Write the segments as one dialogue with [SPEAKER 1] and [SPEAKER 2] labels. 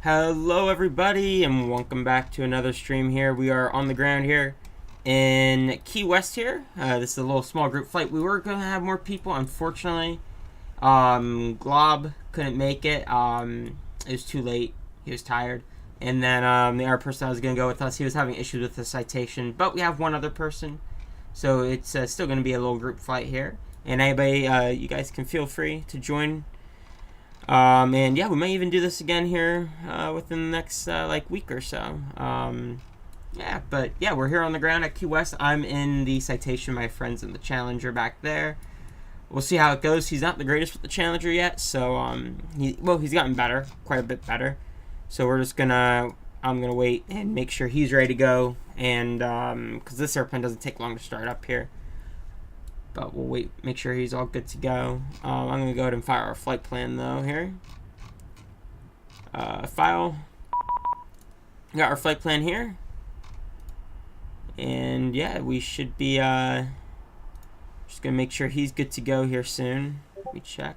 [SPEAKER 1] Hello everybody and welcome back to another stream here. We are on the ground here in Key West here. This is a little small group flight. We were going to have more people. Unfortunately, Glob couldn't make it. It was too late. He was tired. And then the other person that was going to go with us, he was having issues with the citation. But we have one other person. So it's still going to be a little group flight here. And anybody, you guys can feel free to join. And yeah, we may even do this again here within the next week or so. Yeah, but yeah, we're here on the ground at Key West. I'm in the citation. My friend's in the Challenger back there. We'll see how it goes. He's not the greatest with the Challenger yet, so he's gotten better, quite a bit better. So I'm gonna wait and make sure he's ready to go, and because this airplane doesn't take long to start up here. But we'll wait, make sure he's all good to go. I'm going to go ahead and fire our flight plan, though, here. File. Got our flight plan here. And, yeah, we should be just going to make sure he's good to go here soon. Let me check.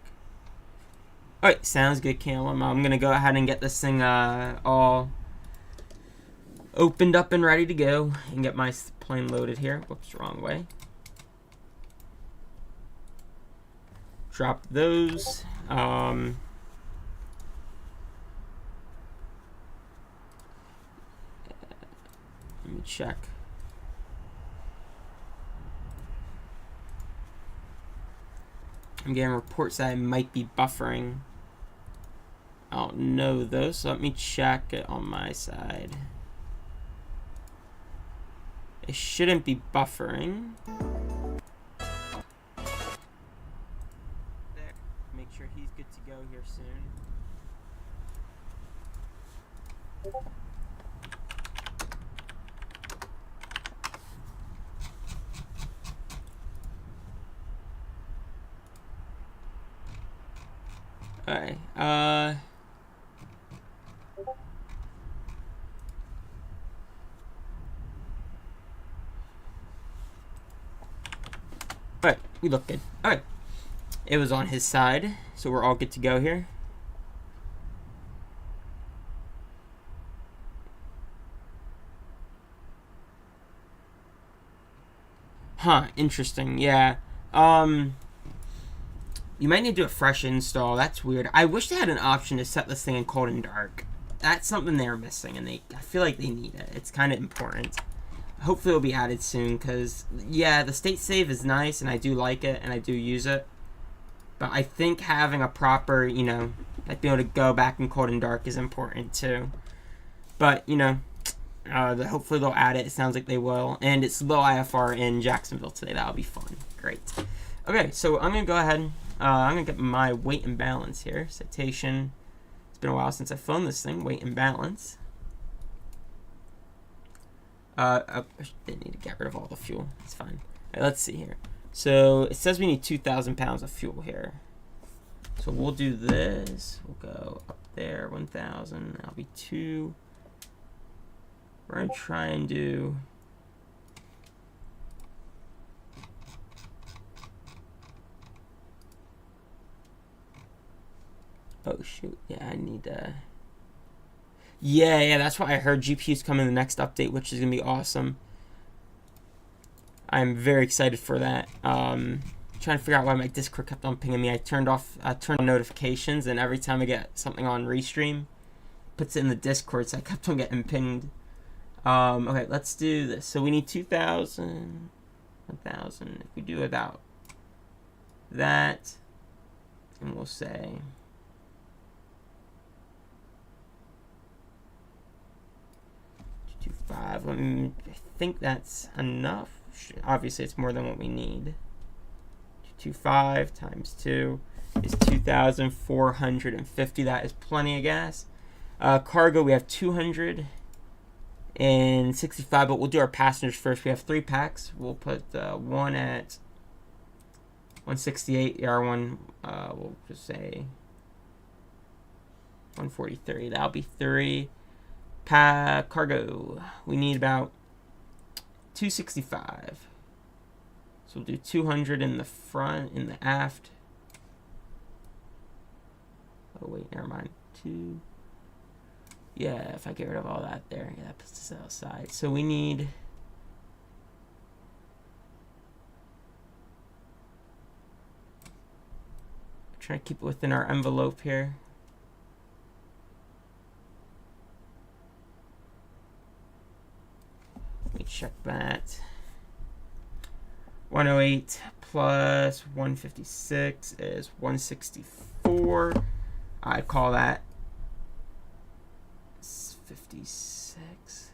[SPEAKER 1] Alright, sounds good, Callum. I'm going to go ahead and get this thing all opened up and ready to go. And get my plane loaded here. Whoops, wrong way. Drop those. Let me check. I'm getting reports that I might be buffering. I don't know those, so let me check it on my side. It shouldn't be buffering. Make sure he's good to go here soon. Alright, Alright, we look good. Alright. It was on his side, so we're all good to go here. Huh, interesting. Yeah. You might need to do a fresh install. That's weird. I wish they had an option to set this thing in cold and dark. That's something they're missing, and I feel like they need it. It's kind of important. Hopefully it'll be added soon, because, yeah, the state save is nice, and I do like it, and I do use it. But I think having a proper, being able to go back in cold and dark is important too. But, hopefully they'll add it. It sounds like they will. And it's low IFR in Jacksonville today. That'll be fun. Great. Okay, so I'm going to go ahead. I'm going to get my weight and balance here. Citation. It's been a while since I filmed this thing. Weight and balance. I didn't need to get rid of all the fuel. It's fine. All right, let's see here. So it says we need 2,000 pounds of fuel here. So we'll do this. We'll go up there, 1,000. That'll be 2. We're going to try and do... Oh, shoot. Yeah, I need to... Yeah, that's what I heard. GPU's coming in the next update, which is going to be awesome. I'm very excited for that. Trying to figure out why my Discord kept on pinging me. I turned on notifications, and every time I get something on Restream, puts it in the Discord, so I kept on getting pinged. Okay, let's do this. So we need 2,000, 1,000. If we do about that, and we'll say 225. I think that's enough. Obviously, it's more than what we need. 225 times 2 is 2,450. That is plenty of gas. Cargo, we have 265, but we'll do our passengers first. We have 3 packs. We'll put one at 168. The other one, we'll just say 143. That'll be 3. Cargo, we need about 265. So we'll do 200 in the front, in the aft. Oh wait, never mind. Yeah, if I get rid of all that there, yeah, that puts us outside. So we need... Try to keep it within our envelope here. Let me check that. 108 plus 156 is 164. I'd call that 56.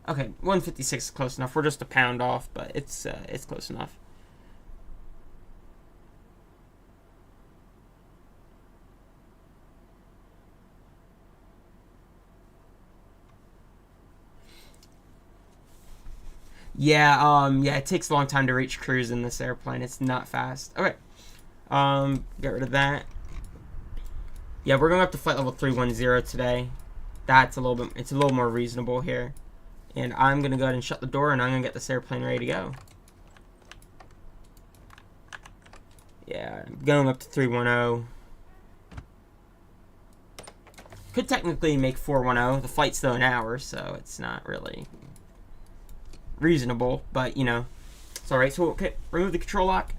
[SPEAKER 1] Okay, 156 is close enough. We're just a pound off, but it's close enough. Yeah, yeah, it takes a long time to reach cruise in this airplane. It's not fast. Okay, get rid of that. Yeah, we're going up to flight level 310 today. That's a little bit, it's a little more reasonable here. And I'm gonna go ahead and shut the door, and I'm gonna get this airplane ready to go. Yeah, going up to 310. Could technically make 410. The flight's still an hour, so it's not really reasonable, but you know, it's alright. So okay, remove the control lock.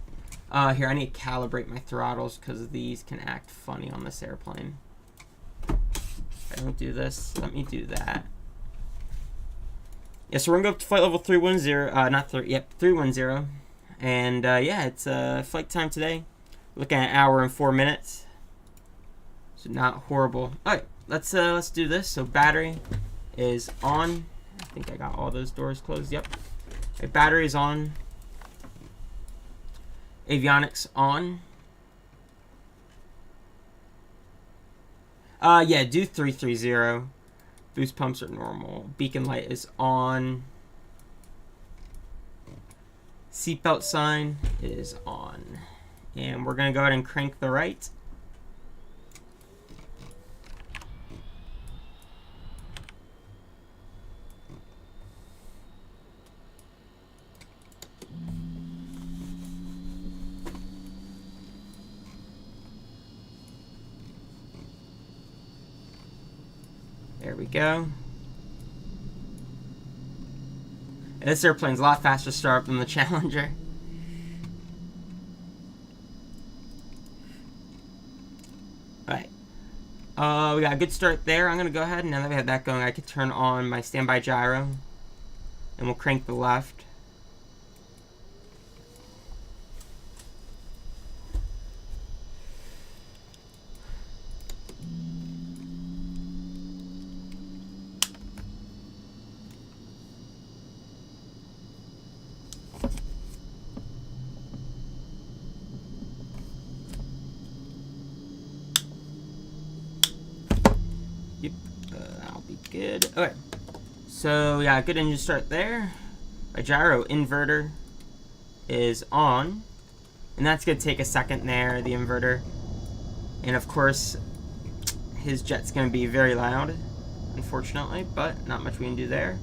[SPEAKER 1] Here, I need to calibrate my throttles because these can act funny on this airplane. If I don't do this, let me do that. Yeah, so we're gonna go up to flight level 310, 310. And yeah, it's flight time today. Looking at an hour and 4 minutes. So not horrible. Alright, let's do this. So battery is on. I think I got all those doors closed. Yep. Okay, battery is on. Avionics on. Yeah, do 330. Boost pumps are normal. Beacon light is on. Seatbelt sign is on. And we're going to go ahead and crank the right. There we go. And this airplane's a lot faster to start up than the Challenger. Alright. We got a good start there. I'm going to go ahead, and now that we have that going, I can turn on my standby gyro. And we'll crank the left. Yep, that'll be good. Okay, so yeah, good engine start there. My gyro inverter is on, and that's gonna take a second there, the inverter. And of course, his jet's gonna be very loud, unfortunately, but not much we can do there.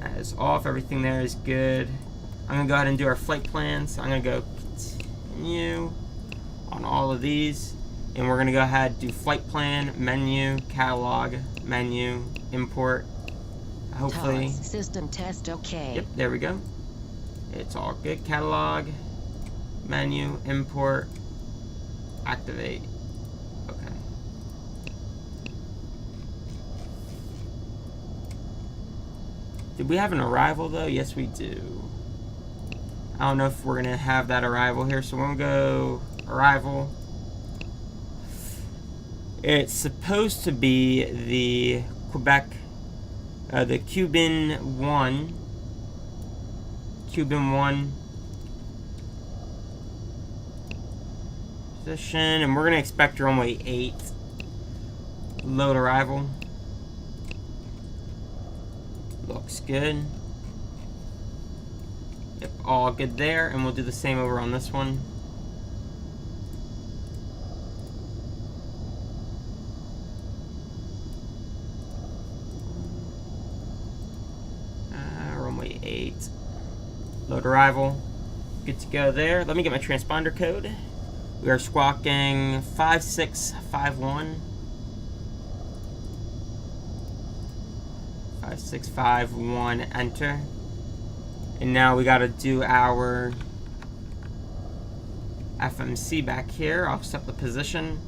[SPEAKER 1] That is off, everything there is good. I'm gonna go ahead and do our flight plan, so I'm gonna go continue on all of these. And we're going to go ahead and do flight plan, menu, catalog, menu, import. Hopefully.
[SPEAKER 2] System test okay.
[SPEAKER 1] Yep, there we go. It's all good. Catalog, menu, import, activate. Okay. Did we have an arrival though? Yes, we do. I don't know if we're going to have that arrival here, so we're going to go arrival. It's supposed to be the Quebec, the Cuban 1 position, and we're going to expect runway 8. Load arrival. Looks good. Yep, all good there, and we'll do the same over on this one. Runway 8. Load arrival. Good to go there. Let me get my transponder code. We are squawking 5651. 5651, enter. And now we gotta do our FMC back here. I'll set the position.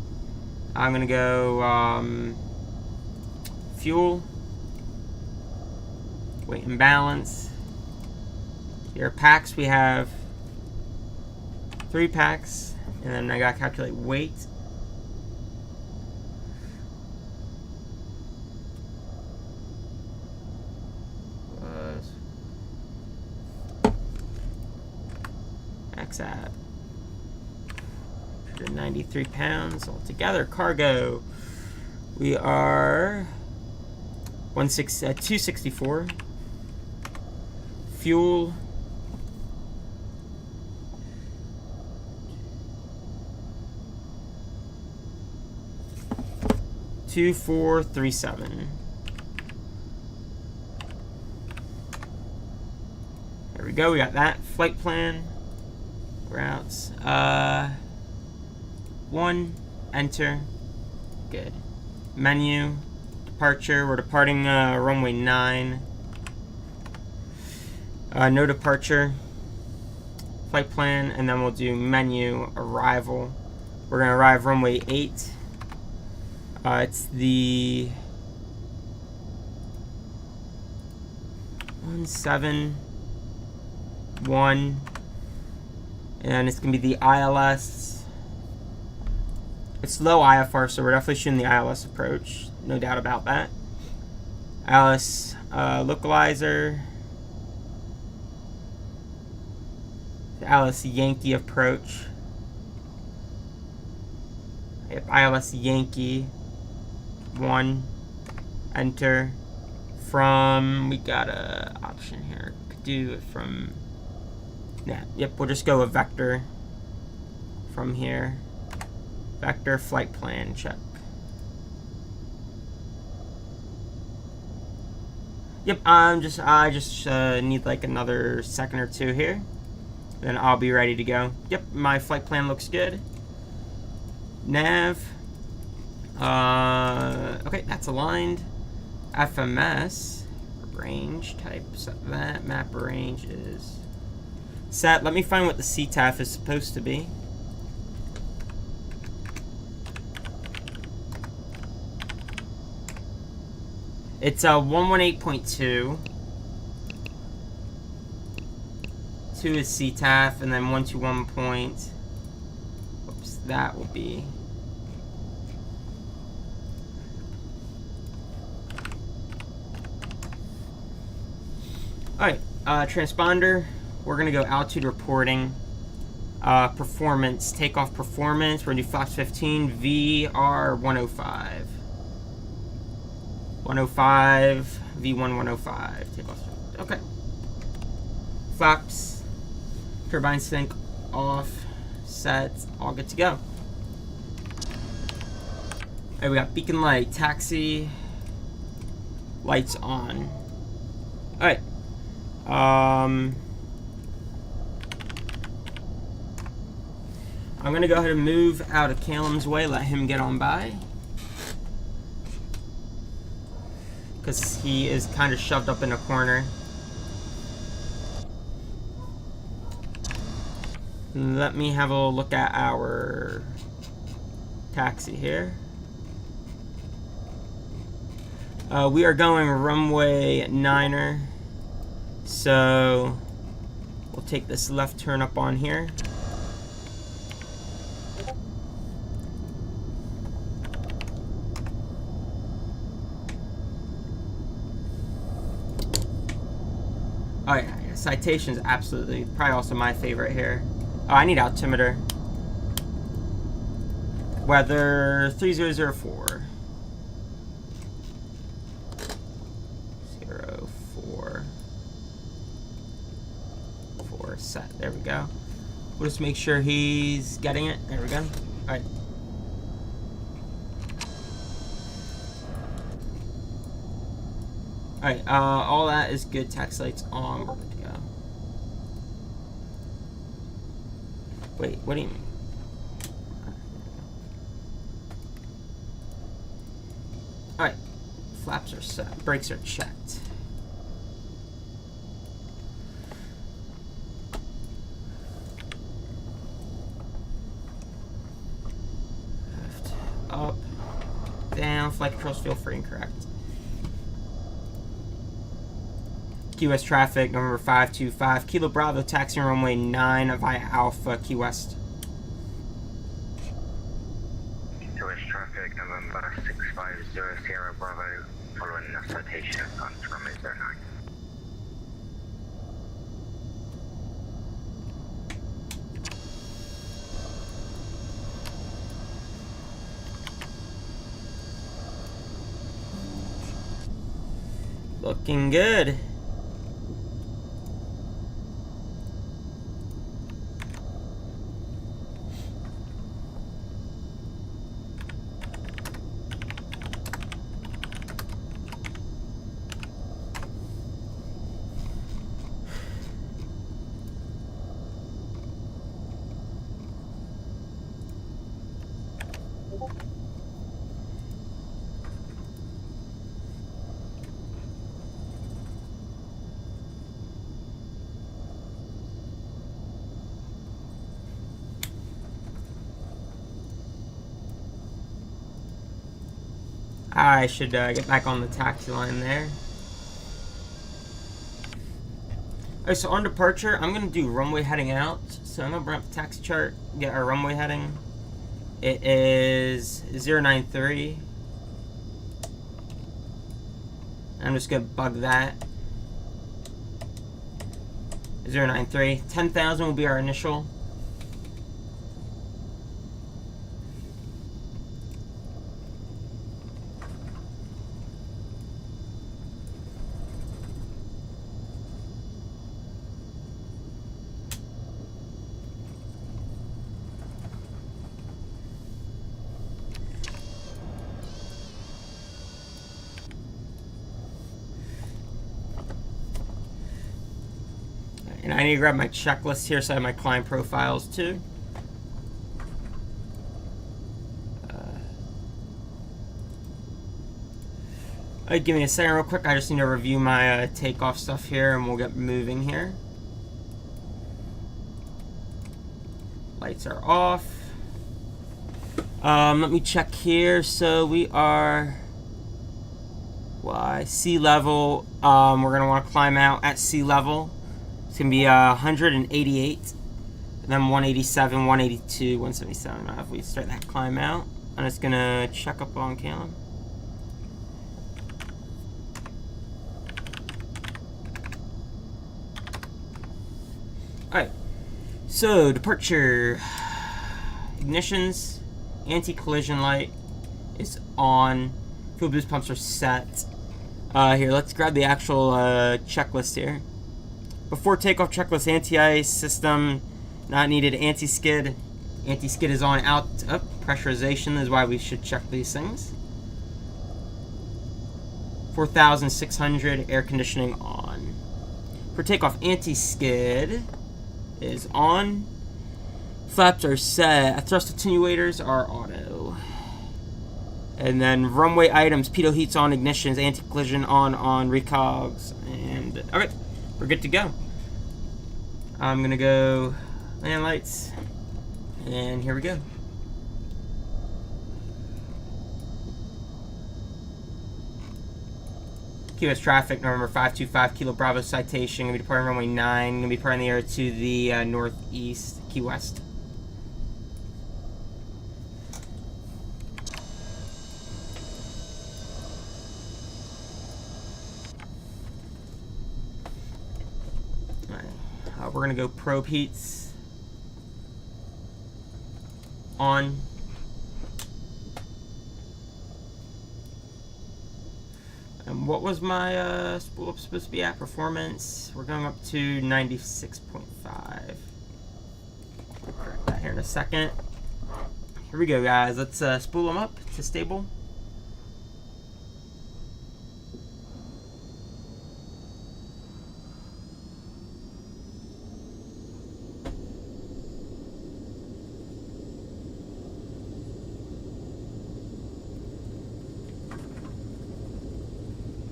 [SPEAKER 1] I'm gonna go fuel, weight and balance. Here packs, we have 3 packs, and then I gotta calculate weight. Max at 193 pounds altogether. Cargo, we are 264. Fuel, $2437. There we go. We got that. Flight plan, routes. 1, enter. Good. Menu, departure. We're departing runway 9. No departure. Flight plan, and then we'll do menu, arrival. We're gonna arrive runway 8. It's the 171, and it's gonna be the ILS. It's low IFR, so we're definitely shooting the ILS approach, no doubt about that. ILS localizer, the ILS Yankee approach. Yep, ILS Yankee 1, enter. From, we got a option here. Could do it from, yeah, yep, we'll just go with vector from here. Vector flight plan, check. Yep, I just need like another second or two here. Then I'll be ready to go. Yep, my flight plan looks good. Nav. Okay, that's aligned. FMS range type, set that. Map range is set. Let me find what the CTAF is supposed to be. It's 118.2. 2 is CTAF, and then 121 point. Oops, that will be. Alright, transponder, we're going to go altitude reporting, performance, takeoff performance, we're going to do flaps 15, VR 105. 105, V1 105, takeoff, okay. Flaps, turbine sync off, set, all good to go. Alright, we got beacon light, taxi, lights on. Alright. I'm gonna go ahead and move out of Calum's way, let him get on by, because he is kind of shoved up in a corner. Let me have a look at our taxi here. We are going runway 9er. So we'll take this left turn up on here. Oh yeah, citation's absolutely, probably also my favorite here. Oh, I need altimeter. Weather 3004. 04. Set. There we go. We'll just make sure he's getting it. There we go. Alright. Alright, all that is good. Tax lights on. We're good to go. Wait, what do you mean? Flaps are set. Brakes are checked. Left, up, down. Flight controls feel free and correct. Key West traffic, November 525. Kilo Bravo, taxiing runway 9 via Alpha, Key West.
[SPEAKER 3] Key West traffic, November 650 Sierra Bravo, following the citation on runway 09.
[SPEAKER 1] Looking good. I should get back on the taxi line there. Alright, so on departure, I'm going to do runway heading out. So I'm going to bring up the taxi chart, get our runway heading. It is 093. I'm just going to bug that. 093. 10,000 will be our initial. And I need to grab my checklist here so I have my client profiles too. Alright, give me a second real quick. I just need to review my takeoff stuff here and we'll get moving here. Lights are off. Let me check here. So we are sea level. We're going to want to climb out at sea level. It's going to be 188, and then 187, 182, 177. If we start that climb out, I'm just going to check up on Calum. Alright, so departure. Ignitions, anti-collision light is on. Fuel boost pumps are set. Here, let's grab the actual checklist here. Before takeoff checklist, anti-ice system not needed, anti-skid. Anti-skid is on, out, up. Pressurization is why we should check these things. 4,600, air conditioning on. For takeoff, anti-skid is on. Flaps are set. Thrust attenuators are auto. And then runway items, pitot heats on, ignitions, anti-collision on recogs. And, okay, we're good to go. I'm gonna go land lights, and here we go. Key West traffic, November 525, Kilo Bravo citation. Gonna be departing runway 9. Gonna be departing the air to the northeast, Key West. We're gonna go probe heats on. And what was my spool up supposed to be at? Performance. We're going up to 96.5. Correct that here in a second. Here we go, guys. Let's spool them up to stable.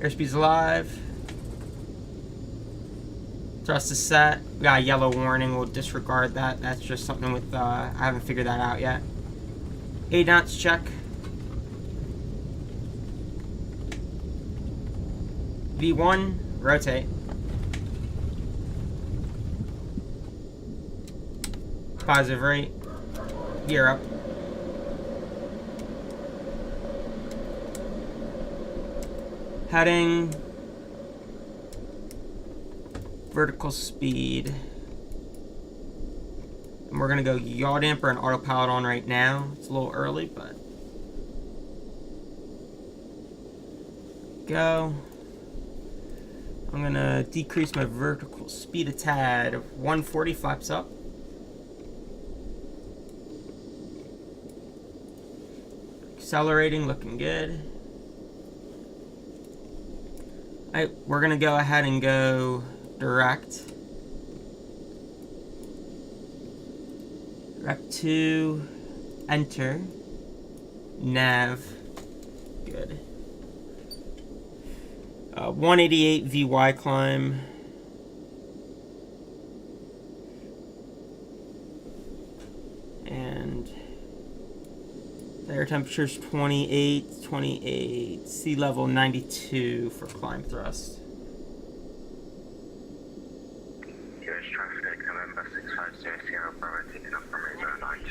[SPEAKER 1] Airspeed's alive. Thrust is set. We got a yellow warning. We'll disregard that. That's just something with, I haven't figured that out yet. 8 knots check. V1, rotate. Positive rate. Gear up. Heading. Vertical speed. And we're gonna go yaw damper and autopilot on right now. It's a little early, but go. I'm gonna decrease my vertical speed a tad. 140 flaps up. Accelerating, looking good. Alright, we're gonna go ahead and go direct. Direct to enter. Nav. Good. 188 VY climb. And the air temperature is 28, sea level 92 for climb thrust.
[SPEAKER 3] US traffic, November 650 Sierra Bravo, taking up from Arizona 9.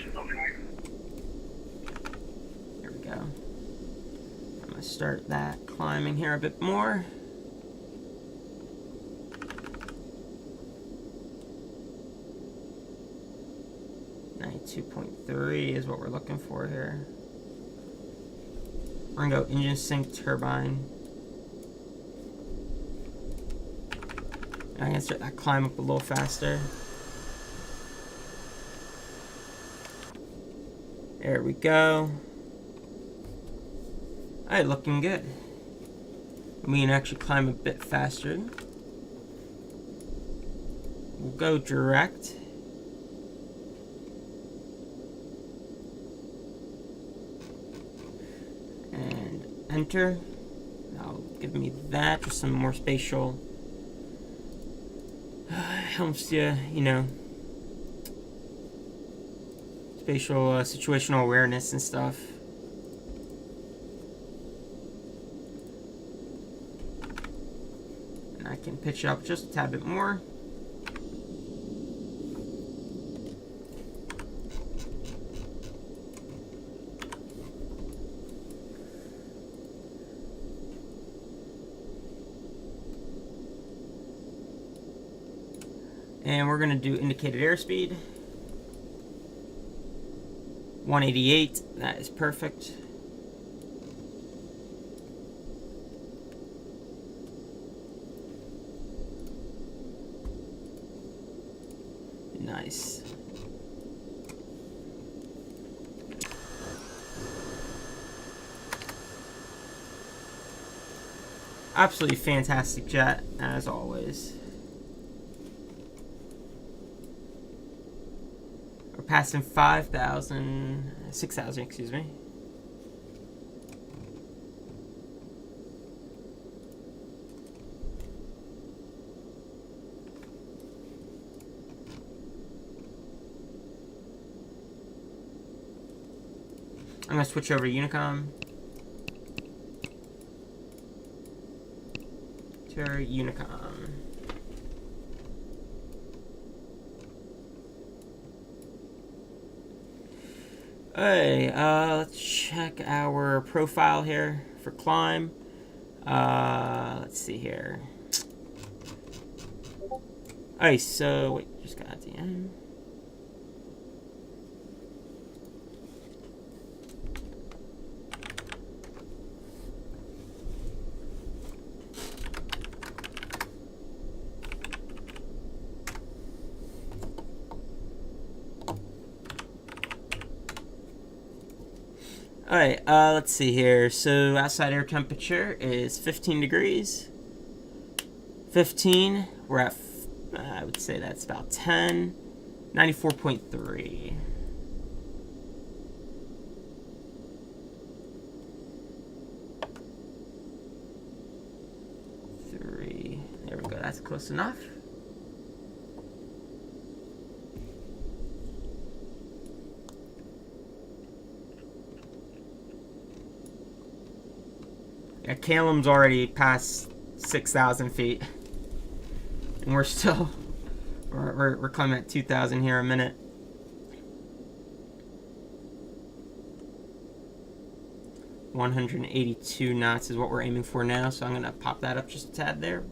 [SPEAKER 1] Here we go. I'm gonna start that climbing here a bit more. .3 is what we're looking for here. We're gonna go engine sync turbine. I'm gonna start that climb up a little faster. There we go. Alright, looking good. We can actually climb a bit faster. We'll go direct. And enter. That'll give me that, just some more spatial. Helps you, you know, spatial situational awareness and stuff. And I can pitch up just a tad bit more. And we're going to do indicated airspeed. 188, that is perfect. Nice. Absolutely fantastic jet, as always. Passing 6,000, excuse me. I'm gonna switch over to Unicom. To Unicom. Hey, let's check our profile here for climb. Let's see here. Alright, so wait, just got at the end. Alright, let's see here. So outside air temperature is 15 degrees. 15, we're at, I would say that's about 10. 94.3. That's close enough. Yeah, Calum's already past 6,000 feet. And we're still... We're climbing at 2,000 here a minute. $182 knots is what we're aiming for now, so I'm going to pop that up just a tad there.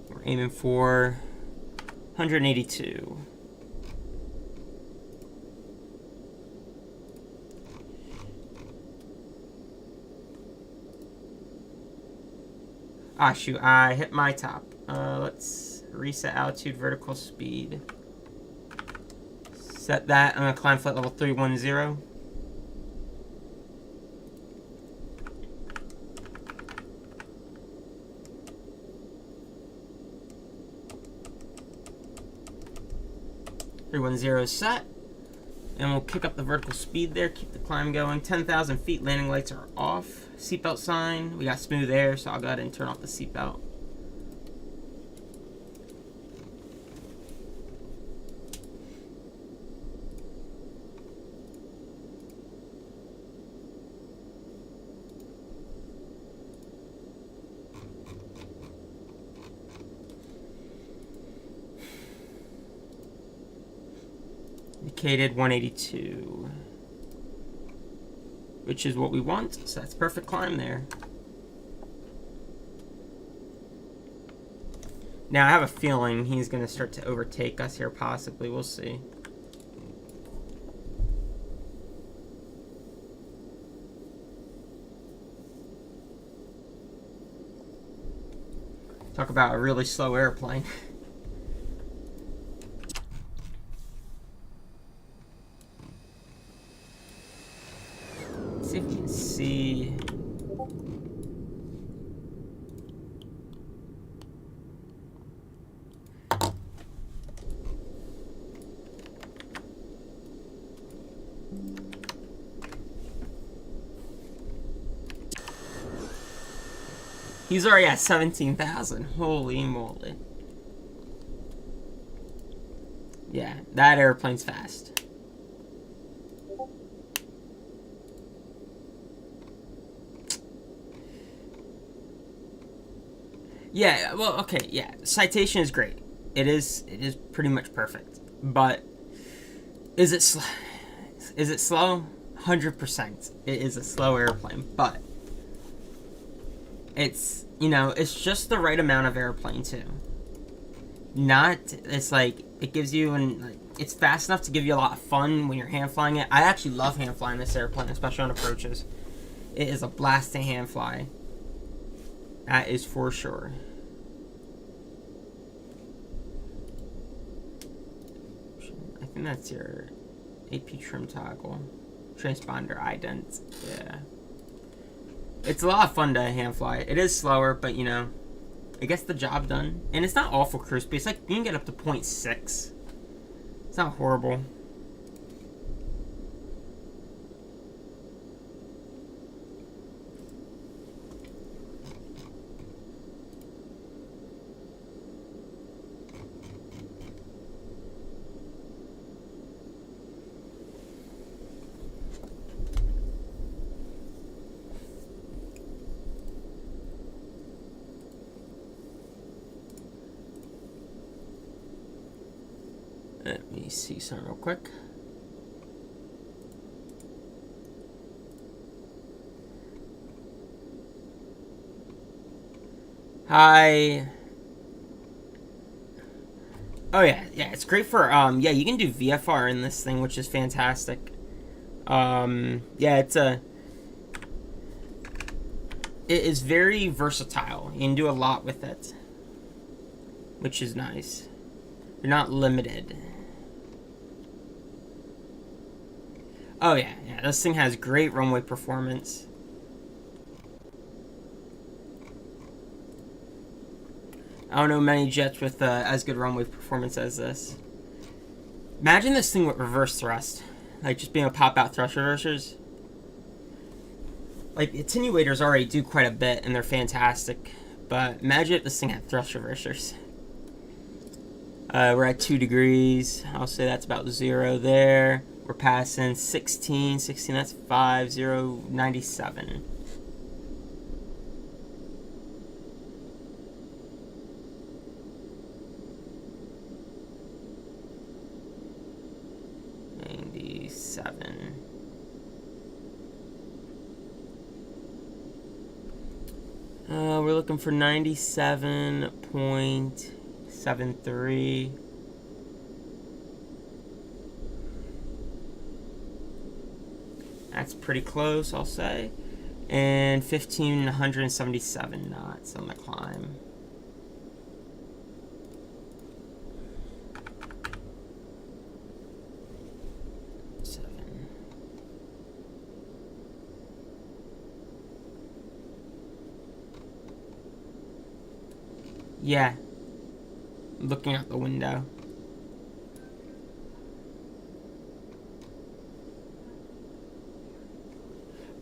[SPEAKER 1] We're aiming for 182. Ah, shoot, I hit my top. Let's reset altitude, vertical speed. Set that. I'm going to climb flight level 310. Is set. And we'll kick up the vertical speed there, keep the climb going. 10,000 feet, landing lights are off. Seatbelt sign. We got smooth air, so I'll go ahead and turn off the seatbelt. Indicated 182, which is what we want, so that's perfect climb there. Now I have a feeling he's going to start to overtake us here, possibly. We'll see. Talk about a really slow airplane. See if we can see. He's already at 17,000. Holy moly. Yeah, that airplane's fast. Yeah, well, okay, yeah. Citation is great. It is pretty much perfect. But is it slow? 100%. It is a slow airplane, but it's, you know, it's just the right amount of airplane too. It's like, it gives you, it's fast enough to give you a lot of fun when you're hand flying it. I actually love hand flying this airplane, especially on approaches. It is a blast to hand fly. That is for sure. I think that's your AP trim toggle. Transponder ident. Yeah. It's a lot of fun to hand fly. It is slower, but you know, it gets the job done. And it's not awful cruise speed. It's like you can get up to 0.6. It's not horrible. Let me see something real quick. Hi. Oh yeah, it's great for yeah, you can do VFR in this thing, which is fantastic. Yeah, it is very versatile. You can do a lot with it, which is nice. You're not limited. Oh yeah, this thing has great runway performance. I don't know many jets with as good runway performance as this. Imagine this thing with reverse thrust. Like just being able to pop out thrust reversers. Like attenuators already do quite a bit and they're fantastic. But imagine if this thing had thrust reversers. We're at 2 degrees. I'll say that's about 0 there. We're passing 16, that's 5, 0, 97. We're looking for 97.73. That's pretty close, I'll say. And 1,577 knots on the climb. Yeah. Looking out the window.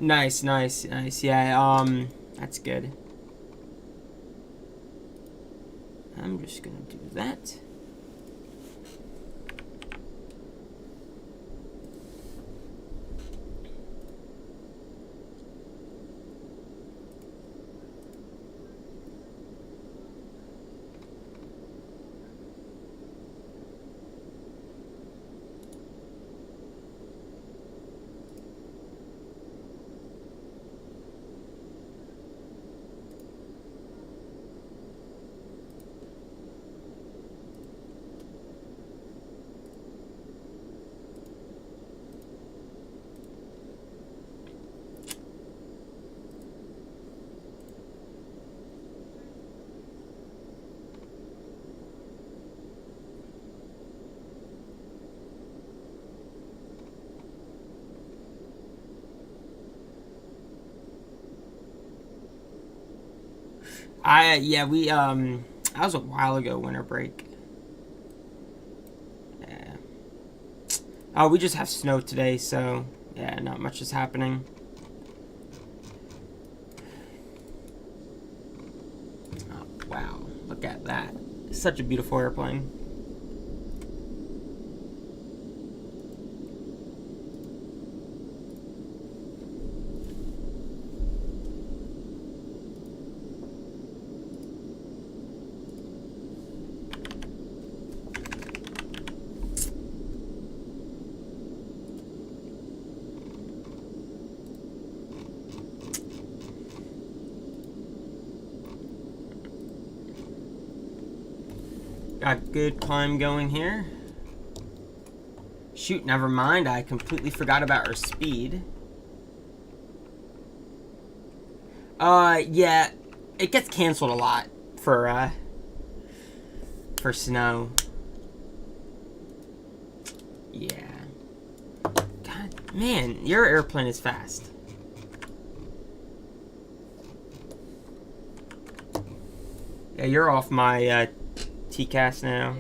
[SPEAKER 1] Nice. Yeah, that's good. I'm just gonna do that. That was a while ago, winter break. Yeah. Oh, we just have snow today, so yeah, not much is happening. Oh, wow, look at that. Such a beautiful airplane. Got good climb going here. Shoot, never mind. I completely forgot about our speed. Yeah, it gets canceled a lot for snow. Yeah. God, man, your airplane is fast. Yeah, you're off my TCAS now.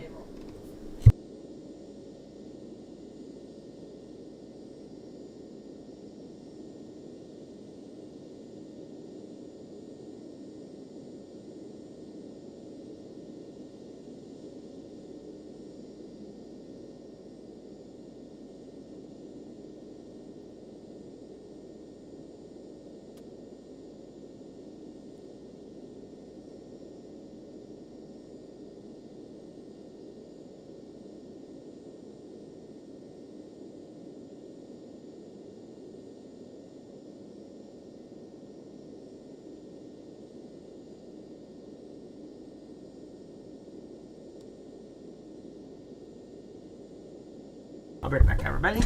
[SPEAKER 1] I'll be right back, everybody.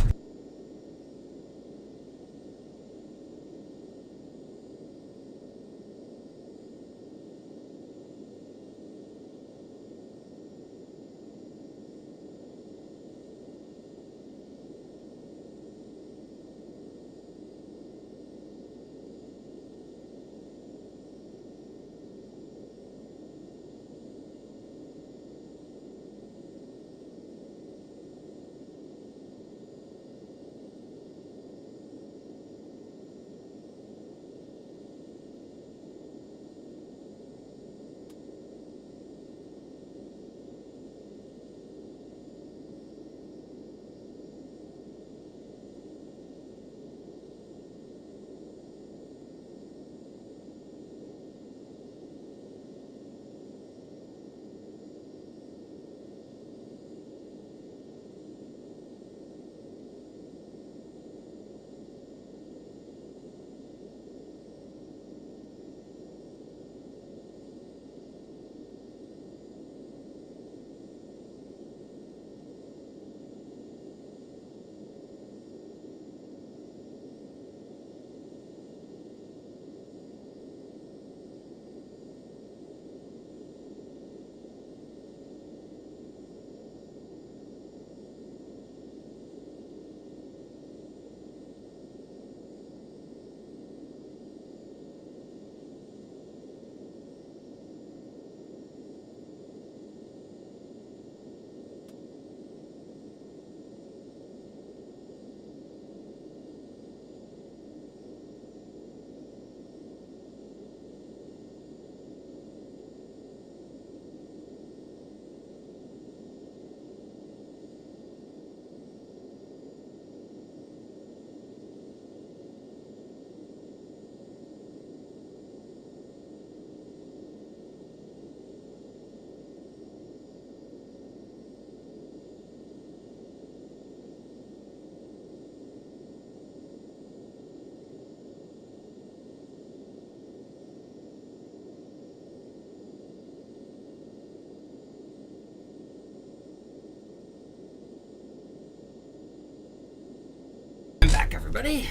[SPEAKER 1] everybody.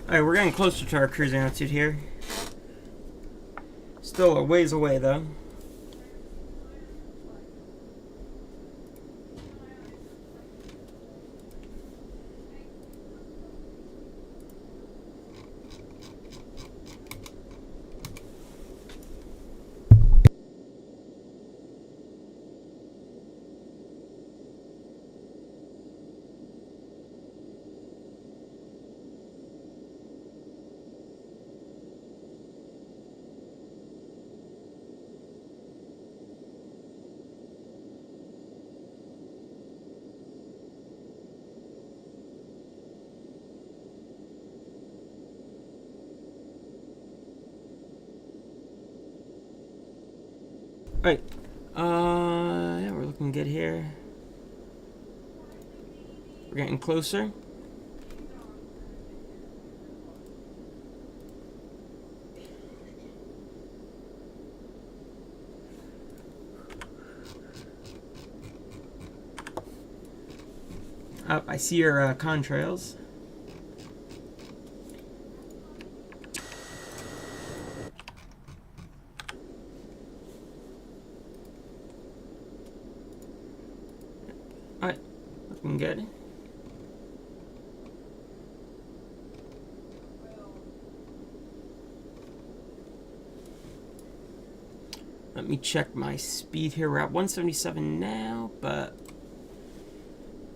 [SPEAKER 1] Alright, we're getting closer to our cruising altitude here. Still a ways away though. Right. Yeah, we're looking good here. We're getting closer. I see your contrails. Alright, looking good. Let me check my speed here. We're at 177 now, but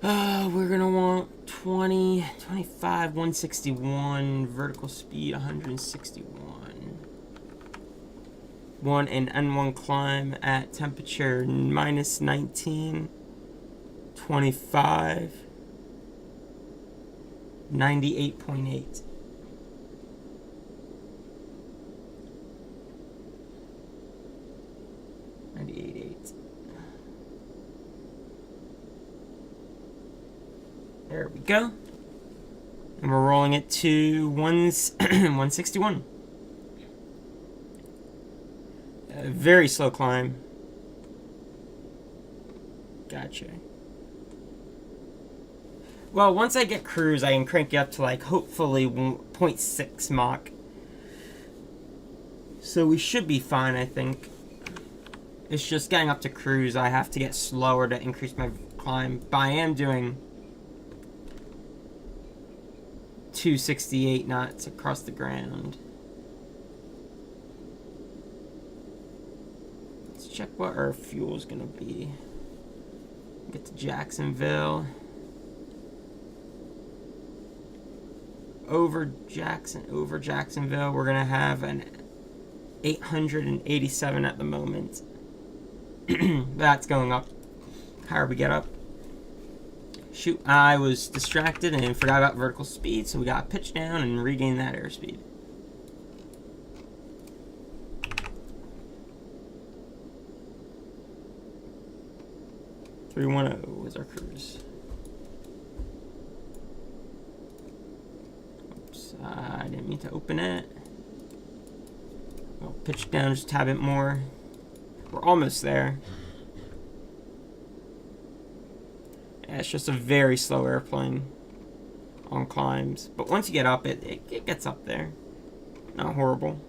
[SPEAKER 1] we're gonna want 20, 25, 161, vertical speed 161. And N1 climb at temperature minus 19. 25, 98.8. There we go. And we're rolling it to 161. A very slow climb. Gotcha. Well, once I get cruise, I can crank it up to like hopefully 0.6 Mach. So we should be fine, I think. It's just getting up to cruise. I have to get slower to increase my climb. But I am doing 268 knots across the ground. Let's check what our fuel is gonna be. Get to Jacksonville. Over Jacksonville, we're gonna have an 887 at the moment. That's going up. Higher we get up. Shoot, I was distracted and forgot about vertical speed, so we got pitch down and regain that airspeed. .310 is our cruise. Oops, I didn't mean to open it. I'll pitch down just a tad bit more. We're almost there. Yeah, it's just a very slow airplane on climbs. But once you get up, it gets up there. Not horrible.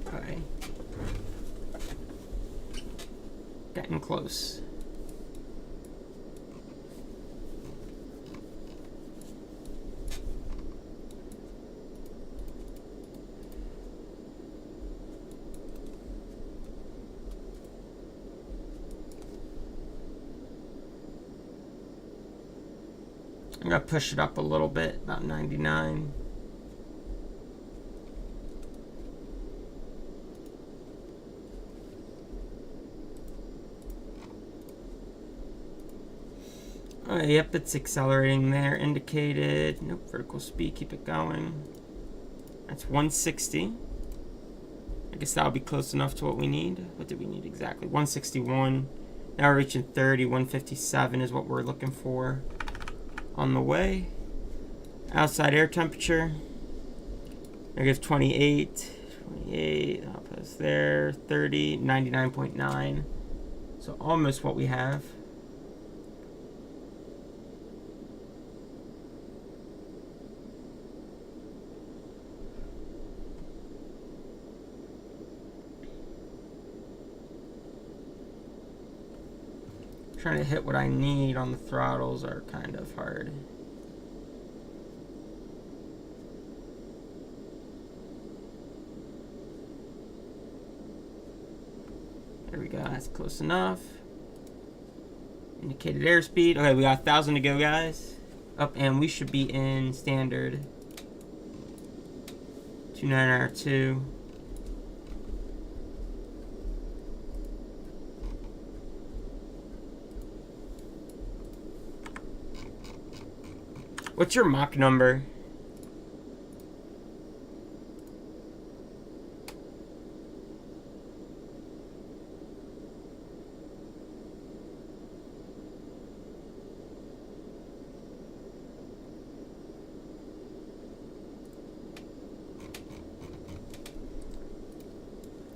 [SPEAKER 1] Okay. Getting close. I'm gonna push it up a little bit, about 99. Yep, it's accelerating there. Indicated. Nope, vertical speed, keep it going. That's 160. I guess that'll be close enough to what we need. What did we need exactly? 161. Now we're reaching 30. 157 is what we're looking for on the way. Outside air temperature. Negative 28. 28. I'll put us there. 30. 99.9. So almost what we have. Trying to hit what I need on the throttles are kind of hard. There we go, that's close enough. Indicated airspeed. Okay, we got 1,000 to go, guys. Up, and we should be in standard. 29R2. What's your Mach number?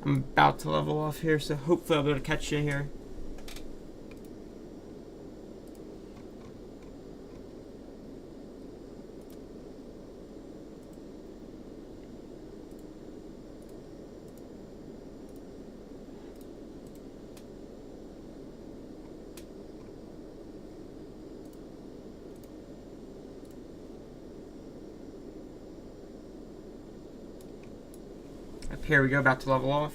[SPEAKER 1] I'm about to level off here, so hopefully I'll be able to catch you here. Here we go, about to level off.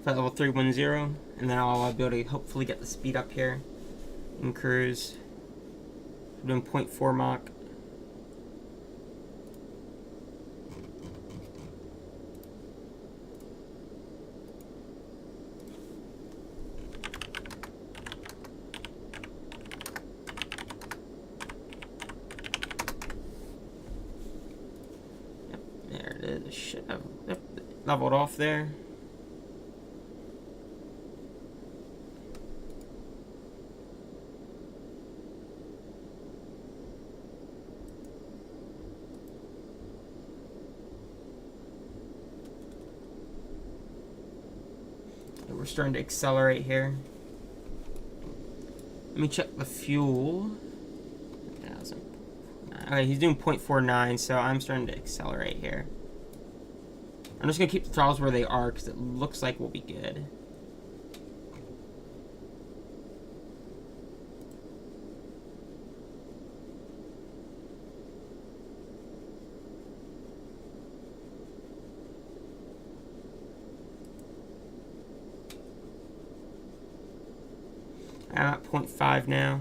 [SPEAKER 1] Flight level 310, and then I'll be able to hopefully get the speed up here and cruise. We're doing 0.4 Mach. Yep, there it is. Should have leveled off there. We're starting to accelerate here. Let me check the fuel. 1,000. Okay, he's doing 0.49, so I'm starting to accelerate here. I'm just going to keep the throttles where they are because it looks like we'll be good. I'm at 0.5 now.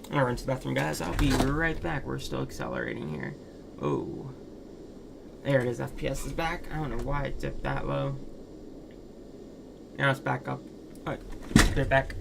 [SPEAKER 1] I'm gonna run to the bathroom, guys. I'll be right back. We're still accelerating here. Oh. There it is. FPS is back. I don't know why it dipped that low. Now it's back up. Alright. Get back.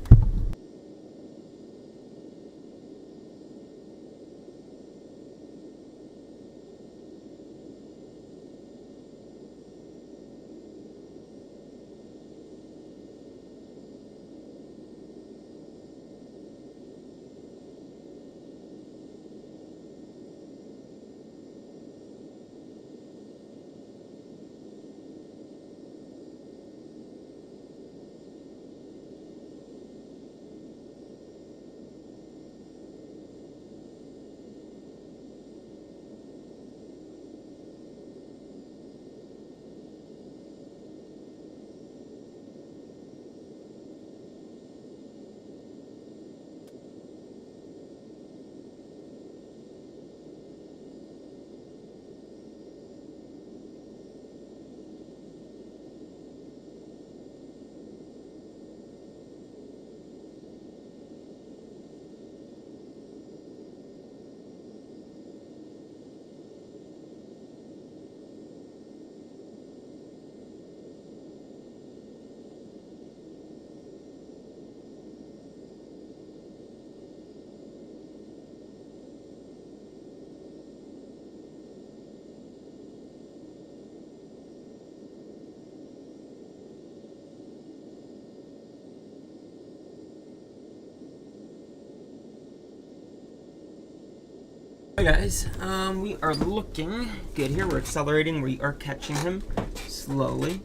[SPEAKER 1] Hi guys, we are looking good here. We're accelerating. We are catching him slowly.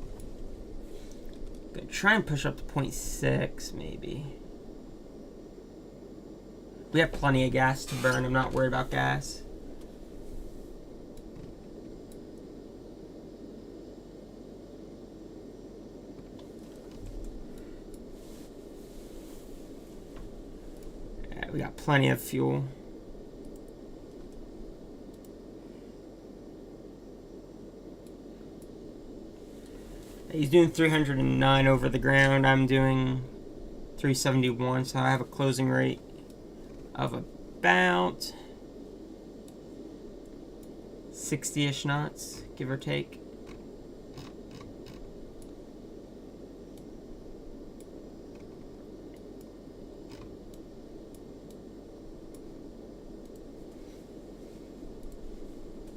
[SPEAKER 1] Gonna try and push up to 0.6 maybe. We have plenty of gas to burn. I'm not worried about gas. Yeah, we got plenty of fuel. He's doing 309 over the ground. I'm doing 371, so I have a closing rate of about 60-ish knots, give or take.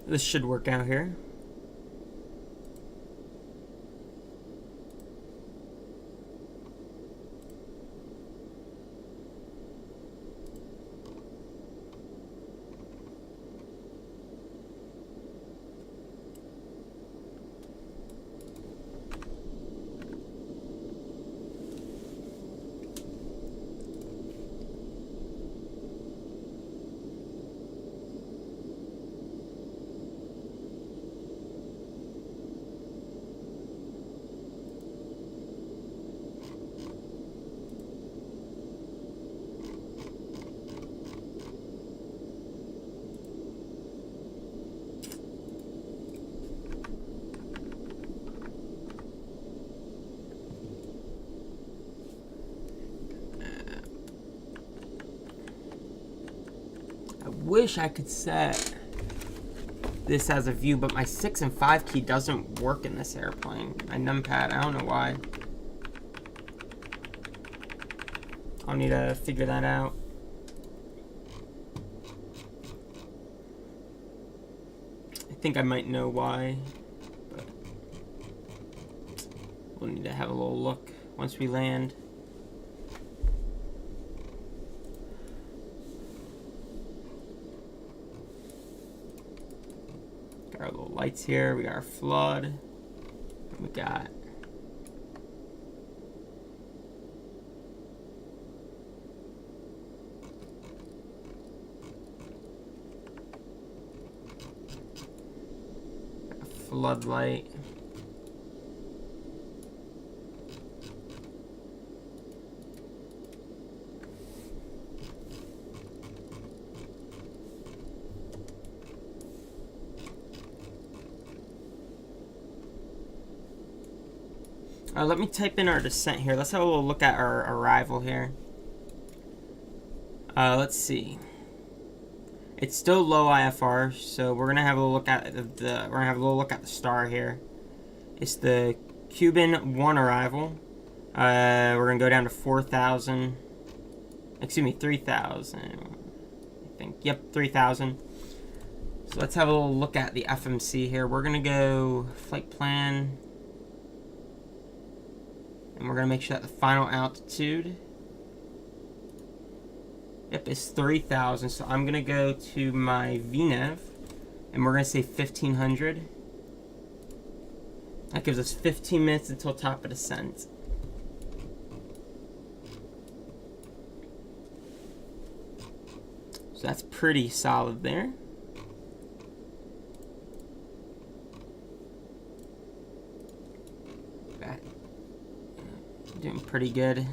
[SPEAKER 1] This should work out here. I wish I could set this as a view, but my 6 and 5 key doesn't work in this airplane. My numpad, I don't know why. I'll need to figure that out. I think I might know why, but we'll need to have a little look once we land. Got our little lights here, we got our flood, and we got a floodlight. Let me type in our descent here. Let's have a little look at our arrival here. Let's see. It's still low IFR, so we're gonna have a look at the star here. It's the Cuban 1 arrival. We're gonna go down to 4,000. Excuse me, 3,000. I think. Yep, 3,000. So let's have a little look at the FMC here. We're gonna go flight plan. And we're going to make sure that the final altitude, yep, is 3,000. So I'm going to go to my VNAV, and we're going to say 1,500. That gives us 15 minutes until top of descent. So that's pretty solid there. Doing pretty good.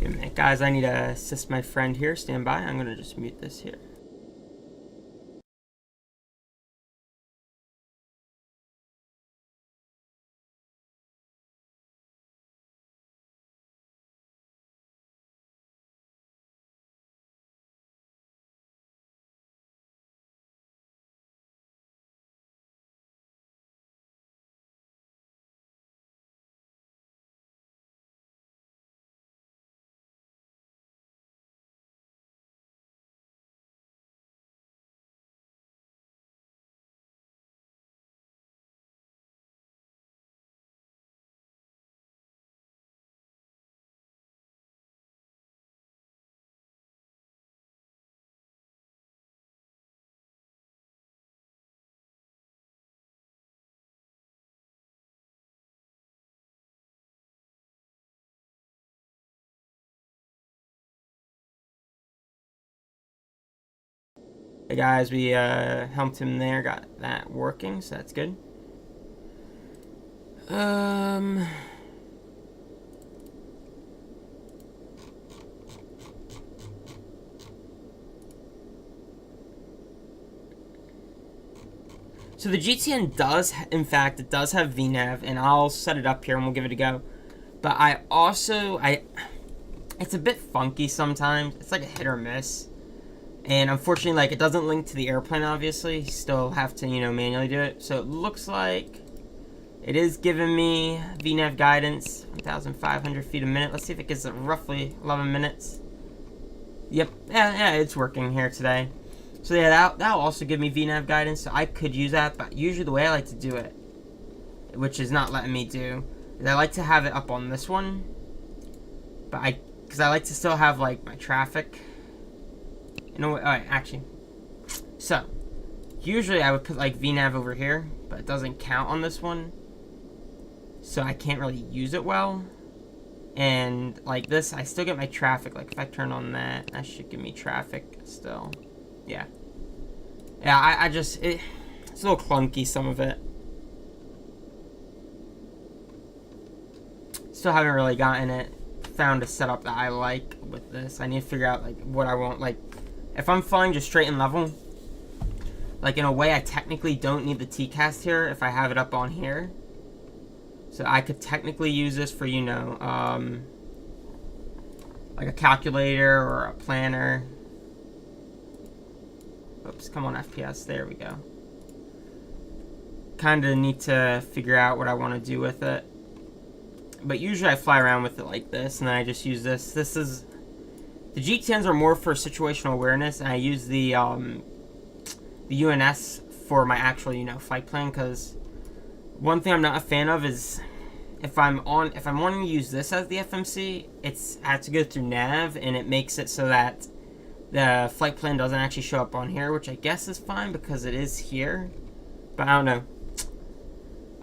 [SPEAKER 1] Give me a minute, guys. I need to assist my friend here. Stand by. I'm going to just mute this here. the guys we helped him there got that working, so that's good. So the GTN does, in fact, it does have VNAV, and I'll set it up here and we'll give it a go. But I also, it's a bit funky sometimes. It's like a hit or miss. And unfortunately, like, it doesn't link to the airplane, obviously. You still have to, you know, manually do it. So it looks like it is giving me VNAV guidance, 1,500 feet a minute. Let's see if it gets roughly 11 minutes. Yep, yeah, it's working here today. So yeah, that'll also give me VNAV guidance, so I could use that, but usually the way I like to do it, which is not letting me do, is I like to have it up on this one, but because I like to still have, like, my traffic. You know what, alright, actually, so, usually I would put, like, VNAV over here, but it doesn't count on this one, so I can't really use it well. And like this, I still get my traffic. Like if I turn on that, that should give me traffic still. Yeah. Yeah, I just, it's a little clunky, some of it. Still haven't really gotten it, found a setup that I like with this. I need to figure out like what I want. Like if I'm flying just straight and level, like in a way I technically don't need the TCAST here if I have it up on here. So I could technically use this for, you know, like a calculator or a planner. Oops, come on FPS, there we go. Kind of need to figure out what I want to do with it. But usually I fly around with it like this, and then I just use this. This is, the GTNs are more for situational awareness, and I use the UNS for my actual, you know, flight plan, because one thing I'm not a fan of is if I'm wanting to use this as the FMC, I have to go through nav, and it makes it so that the flight plan doesn't actually show up on here, which I guess is fine because it is here. But I don't know.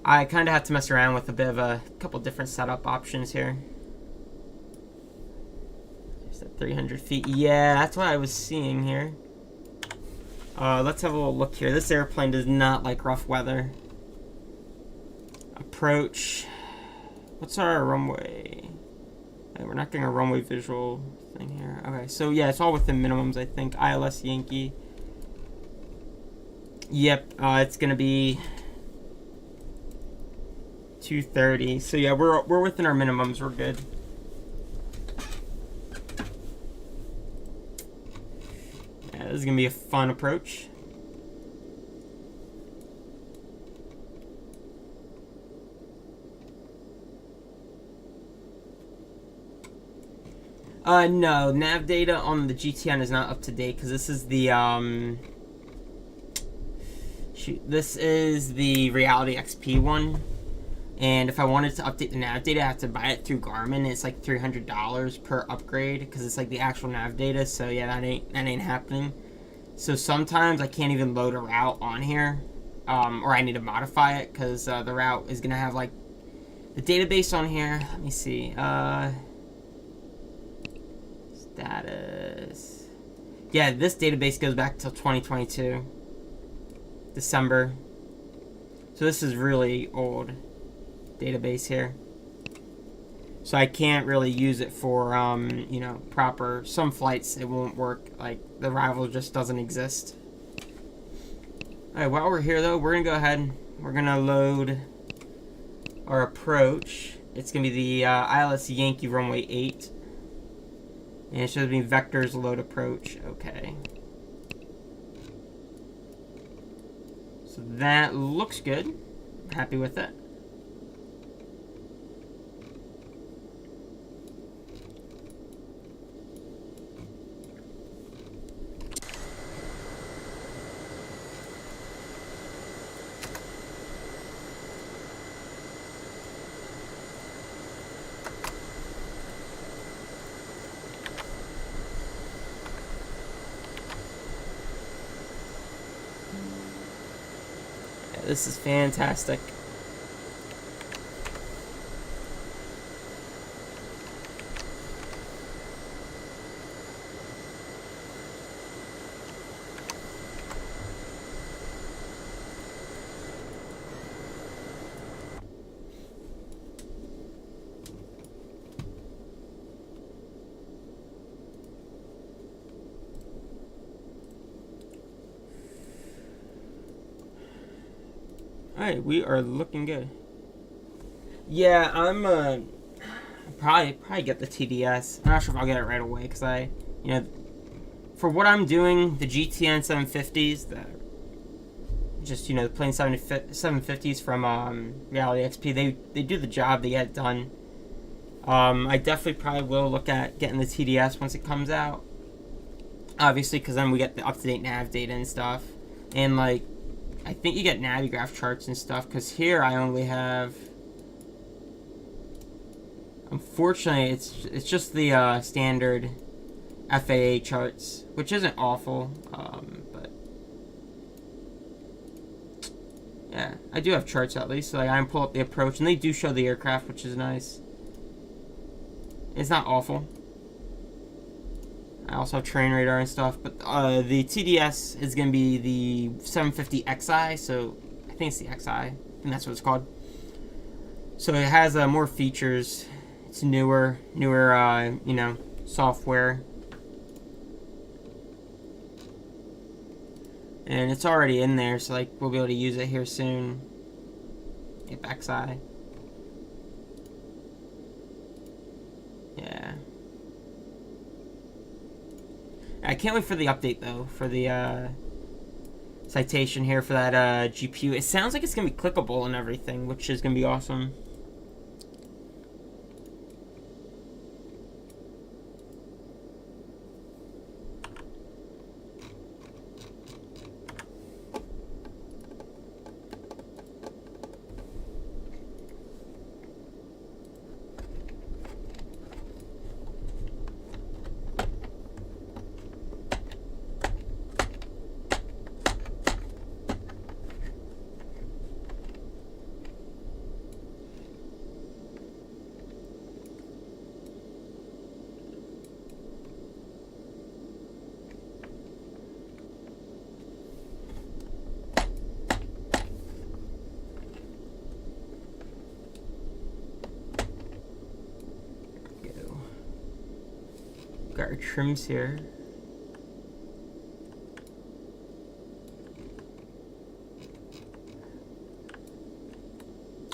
[SPEAKER 1] I kind of have to mess around with a bit of a couple different setup options here. Just at 300 feet. Yeah, that's what I was seeing here. Let's have a little look here. This airplane does not like rough weather. Approach. What's our runway? Okay, we're not getting a runway visual thing here. Okay, so yeah, it's all within minimums, I think. ILS Yankee. Yep, it's gonna be 230. So yeah, we're within our minimums. We're good. Yeah, this is gonna be a fun approach. No, nav data on the GTN is not up to date because this is the this is the Reality XP one, and if I wanted to update the nav data, I have to buy it through Garmin. It's like $300 per upgrade because it's like the actual nav data. So yeah, that ain't happening. So sometimes I can't even load a route on here, or I need to modify it because the route is gonna have like the database on here. Let me see. Status. Yeah, this database goes back till 2022. December. So this is really old database here. So I can't really use it for, you know, proper, some flights it won't work. Like, the rival just doesn't exist. Alright, while we're here though, we're gonna go ahead, we're gonna load our approach. It's gonna be the ILS Yankee runway 8. And it shows me vectors load approach. Okay. So that looks good. I'm happy with it. This is fantastic. Alright, we are looking good. Yeah, I'm probably get the TDS. I'm not sure if I'll get it right away because you know, for what I'm doing, the GTN 750s, just, you know, the plain 750s from Reality XP, they do the job, they get it done. I definitely probably will look at getting the TDS once it comes out. Obviously, because then we get the up-to-date nav data and stuff. And, like, I think you get Navigraph charts and stuff, because here I only have... Unfortunately, it's just the standard FAA charts, which isn't awful, but... Yeah, I do have charts at least, so like, I can pull up the approach, and they do show the aircraft, which is nice. It's not awful. I also have train radar and stuff, but the TDS is going to be the 750XI, so I think it's the XI, I think that's what it's called. So it has more features, it's newer, you know, software. And it's already in there, so like we'll be able to use it here soon. Yep, XI. Yeah. I can't wait for the update though, for the citation here for that GPU. It sounds like it's gonna be clickable and everything, which is gonna be awesome. Got our trims here.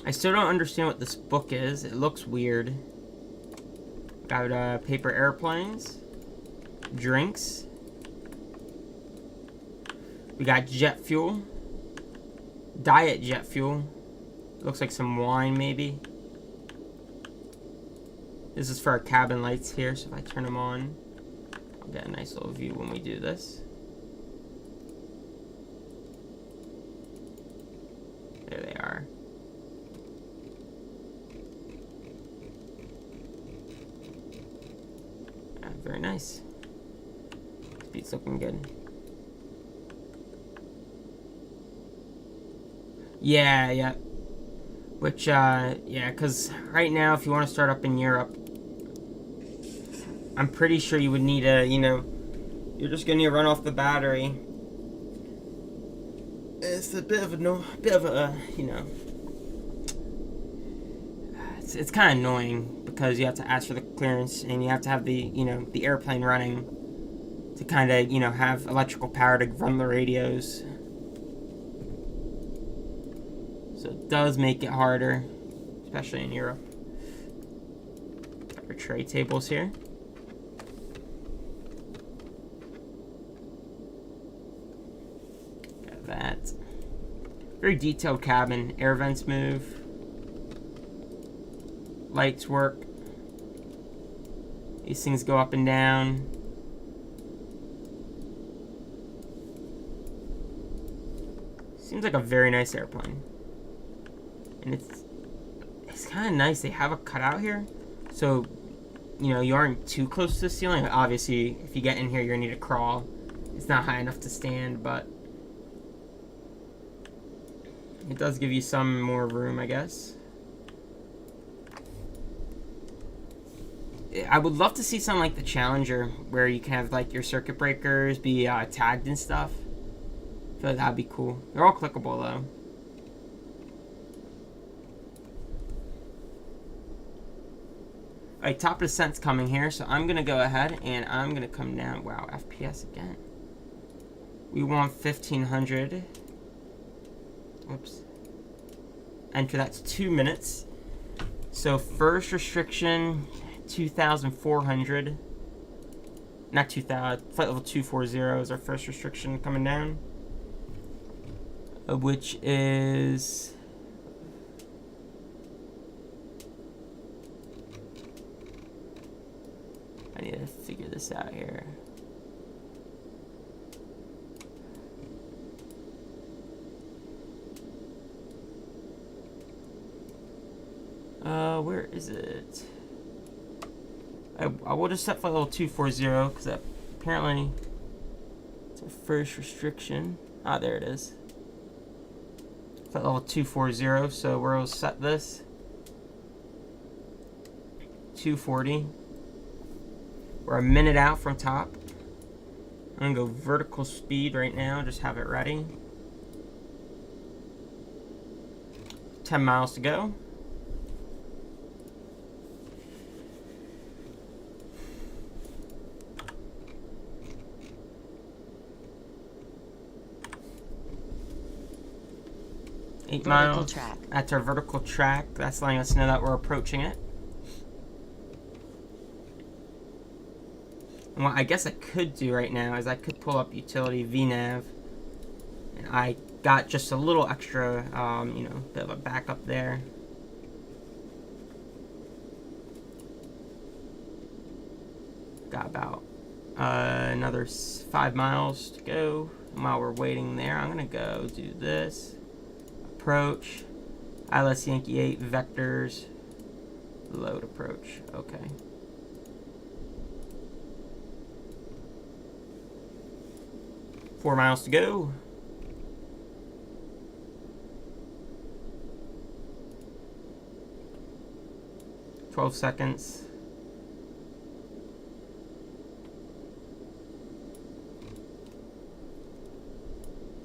[SPEAKER 1] I still don't understand what this book is. It looks weird. Got paper airplanes, drinks. We got jet fuel, diet jet fuel. Looks like some wine maybe. This is for our cabin lights here, so if I turn them on, I'll get a nice little view when we do this. There they are. Yeah, very nice. Speed's looking good. Yeah. Which, yeah, because right now, if you want to start up in Europe, I'm pretty sure you would need a, you know, you're just going to run off the battery. It's a bit of a, you know, it's kind of annoying because you have to ask for the clearance and you have to have the, you know, the airplane running to kind of, you know, have electrical power to run the radios. So it does make it harder, especially in Europe. Got our tray tables here. Got that. Very detailed cabin. Air vents move. Lights work. These things go up and down. Seems like a very nice airplane. And it's kind of nice. They have a cutout here. So, you know, you aren't too close to the ceiling. Obviously, if you get in here, you're going to need to crawl. It's not high enough to stand, but it does give you some more room, I guess. I would love to see something like the Challenger, where you can have like your circuit breakers be tagged and stuff. I feel like that'd be cool. They're all clickable though. Alright, top of the descent's coming here, so I'm gonna go ahead and I'm gonna come down. Wow, FPS again. We want 1500. Whoops. enter that to 2 minutes. So first restriction, 2,400. Not 2,000. Flight level 240 is our first restriction coming down, which is I need to figure this out here. Where is it? I will just set flight level 240 because apparently it's our first restriction. Ah, there it is. Flight level 240. So we'll set this 240. We're a minute out from top. I'm gonna go vertical speed right now. Just have it ready. 10 miles to go. Vertical miles.
[SPEAKER 2] Track.
[SPEAKER 1] That's our vertical track. That's letting us know that we're approaching it. And what I guess I could do right now is I could pull up utility VNav, and I got just a little extra, bit of a backup there. Got about another 5 miles to go. And while we're waiting there, I'm gonna go do this. Approach, ILS Yankee 8 vectors, load approach. Okay. Four miles to go. Twelve seconds.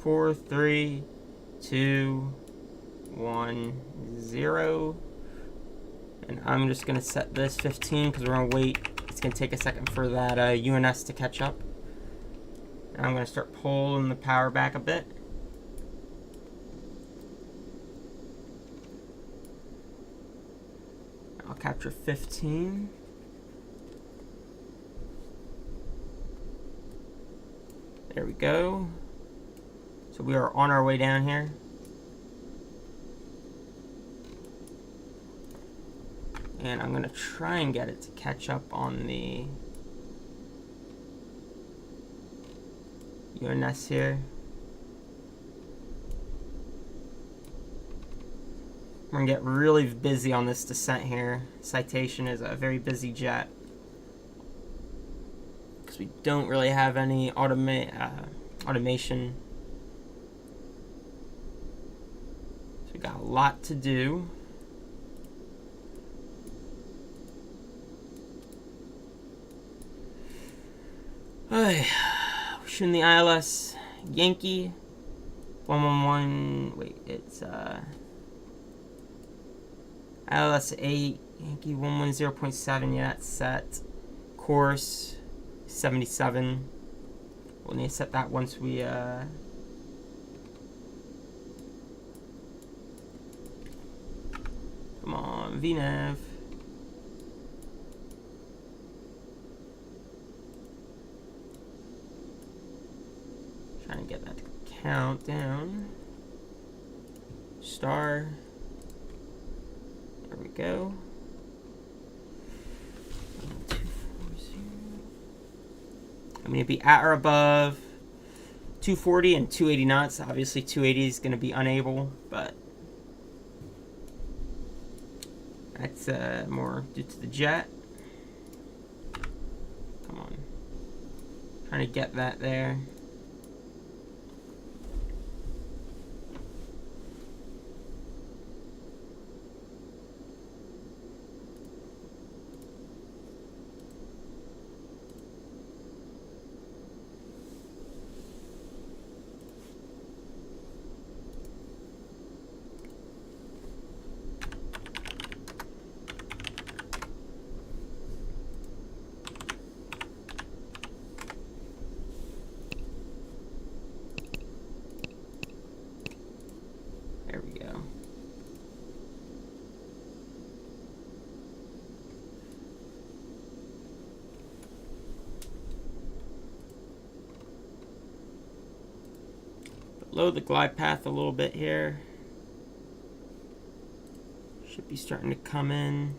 [SPEAKER 1] 4, 3, 2, 1, 0. And I'm just gonna set this 15 because we're gonna wait. It's gonna take a second for that UNS to catch up. And I'm gonna start pulling the power back a bit. I'll capture 15. There we go. So we are on our way down here. And I'm gonna try and get it to catch up on the UNS here. We're gonna get really busy on this descent here. Citation is a very busy jet because we don't really have any automation. So we got a lot to do. Shooting the ILS Yankee 111. Wait, it's ILS 8 Yankee 110.7. Yeah, that's set. Course 77. We'll need to set that once we come on, VNav. Trying to get that to count down. Star. There we go. 240. I'm going to be at or above 240 and 280 knots. Obviously 280 is going to be unable, but that's more due to the jet. Come on. Trying to get that there. load the glide path a little bit here. Should be starting to come in.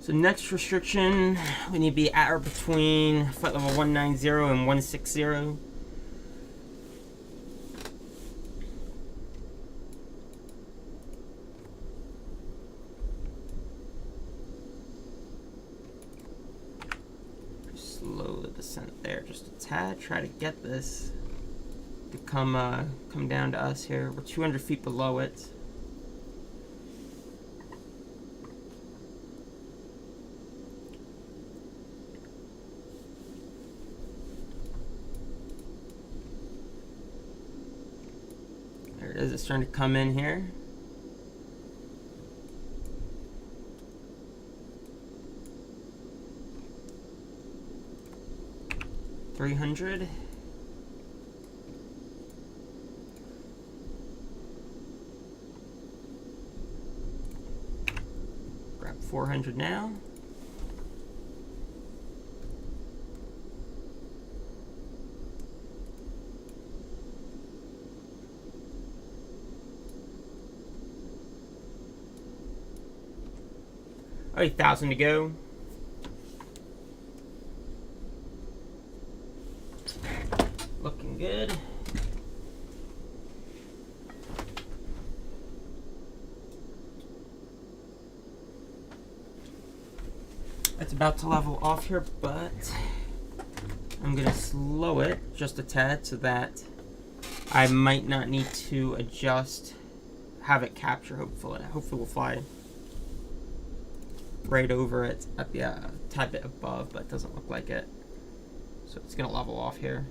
[SPEAKER 1] So next restriction, we need to be at or between flight level 190 and 160. Slow the descent there just a tad. Try to get this to come down to us here. We're 200 feet below it. There it is, it's trying to come in here. $300. Grab 400 now. Oh, 1,000 to go. Looking good. It's about to level off here, but I'm gonna slow it just a tad so that I might not need to adjust, have it capture. Hopefully we'll fly right over it at the tad bit above, but it doesn't look like it. So it's gonna level off here.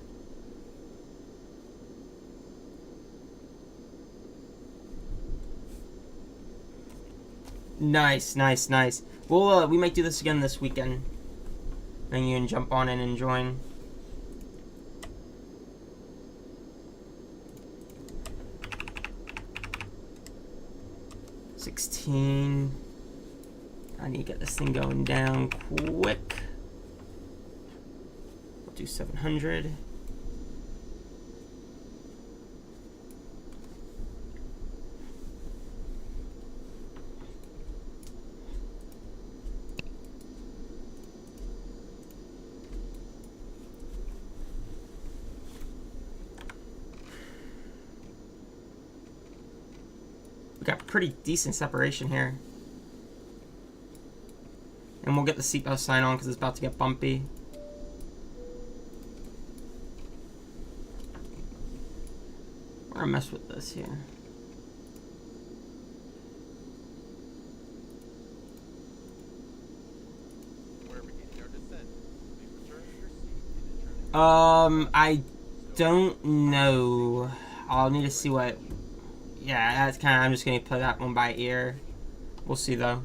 [SPEAKER 1] Nice, nice, nice. We'll we might do this again this weekend. And you can jump on in and join. $16. I need to get this thing going down quick. We'll do 700. We got pretty decent separation here. And we'll get the seatbelt sign on because it's about to get bumpy. We're gonna mess with this here. I don't know. I'll need to see what. Yeah, that's kind of. I'm just gonna play that one by ear. We'll see though.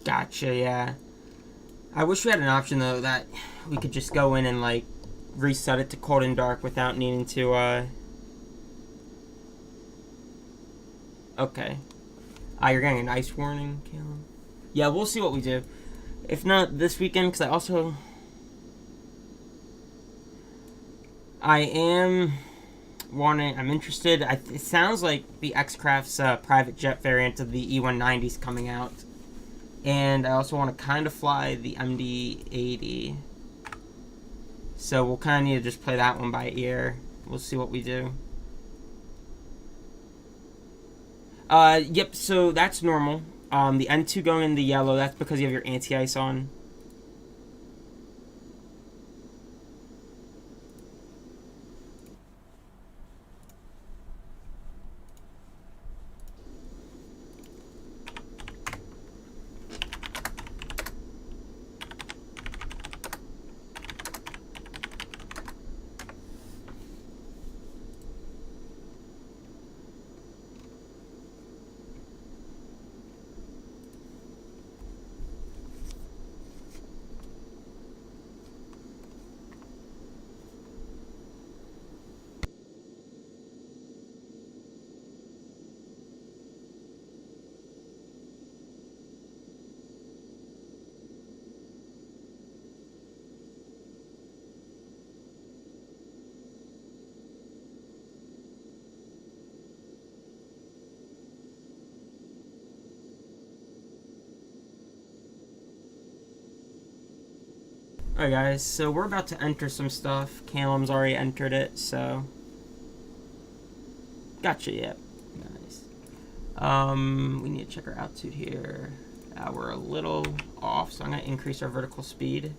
[SPEAKER 1] Gotcha, yeah. I wish we had an option though that we could just go in and like reset it to cold and dark without needing to okay. You're getting an ice warning, Caleb? Yeah, we'll see what we do. If not this weekend, because I'm interested. It sounds like the X-Craft's private jet variant of the E190 is coming out. And I also want to kind of fly the MD-80. So we'll kind of need to just play that one by ear. We'll see what we do. Yep, so that's normal. The N2 going in the yellow, that's because you have your anti-ice on. Alright guys, so we're about to enter some stuff. Callum's already entered it, so... Gotcha, yep. Nice. We need to check our altitude here. We're a little off, so I'm going to increase our vertical speed.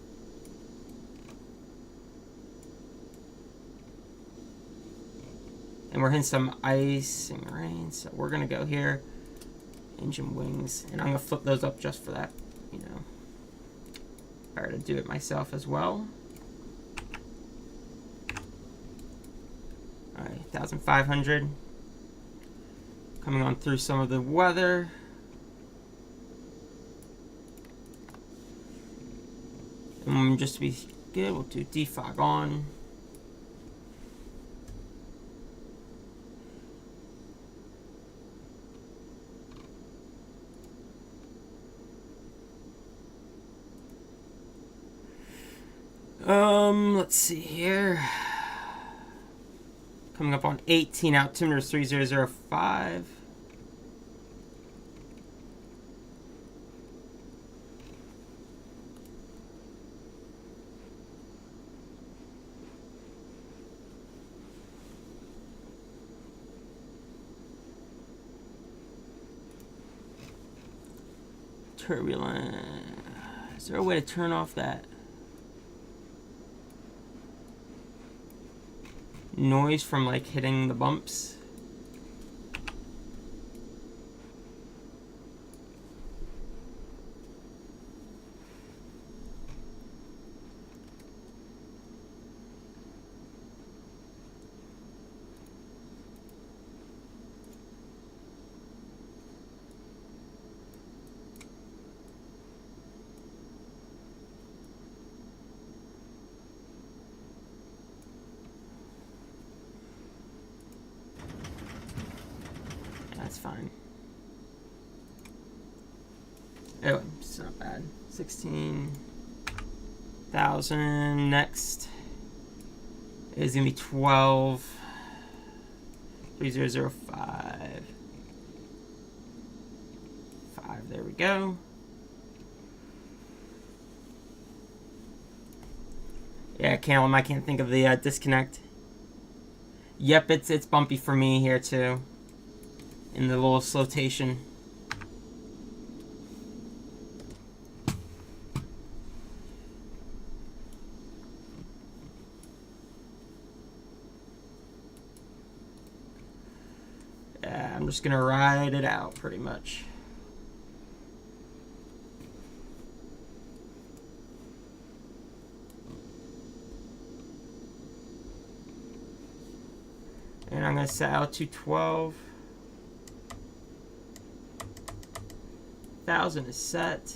[SPEAKER 1] And we're hitting some ice and rain, so we're going to go here. Engine wings, and I'm going to flip those up just for that, you know. Better to do it myself as well. Alright, 1,500. Coming on through some of the weather. And just to be good, we'll do defog on. Let's see here. Coming up on 18, altimeter 3005. Turbulent. Is there a way to turn off that noise from like hitting the bumps? That's fine. Oh, it's not bad. 16,000. Next is gonna be 12. 3005. 5. There we go. Yeah, Callum, I can't think of the disconnect. Yep, it's bumpy for me here too. In the little flotation. Yeah, I'm just gonna ride it out pretty much. And I'm gonna set out to 12,000 is set.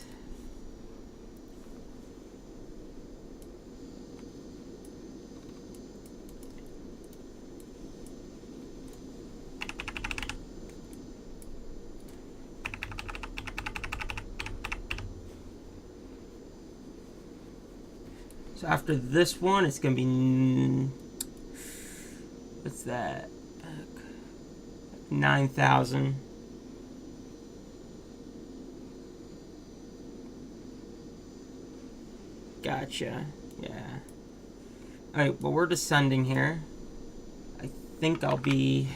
[SPEAKER 1] So after this one, it's gonna be, what's that? 9,000. Gotcha. Yeah. Alright, well, we're descending here. I think I'll be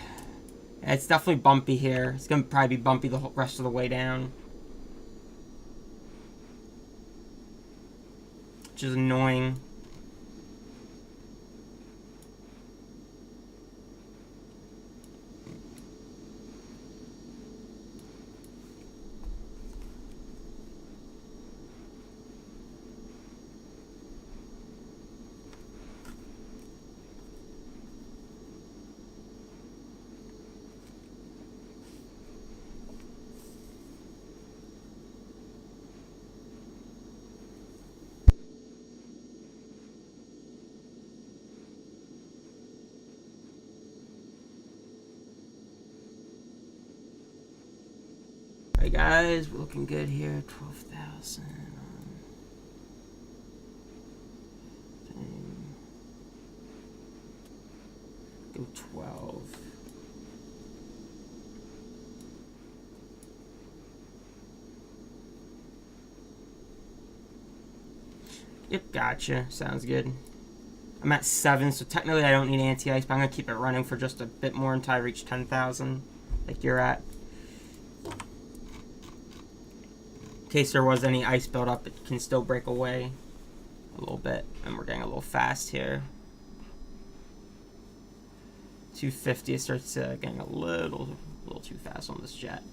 [SPEAKER 1] It's definitely bumpy here. It's gonna probably be bumpy the whole rest of the way down, which is annoying. Alright guys, we're looking good here. 12,000. Go 12. Yep, gotcha. Sounds good. I'm at 7, so technically I don't need anti-ice, but I'm going to keep it running for just a bit more until I reach 10,000, like you're at. In case there was any ice buildup, it can still break away a little bit. And we're getting a little fast here. 250, it starts getting a little too fast on this jet.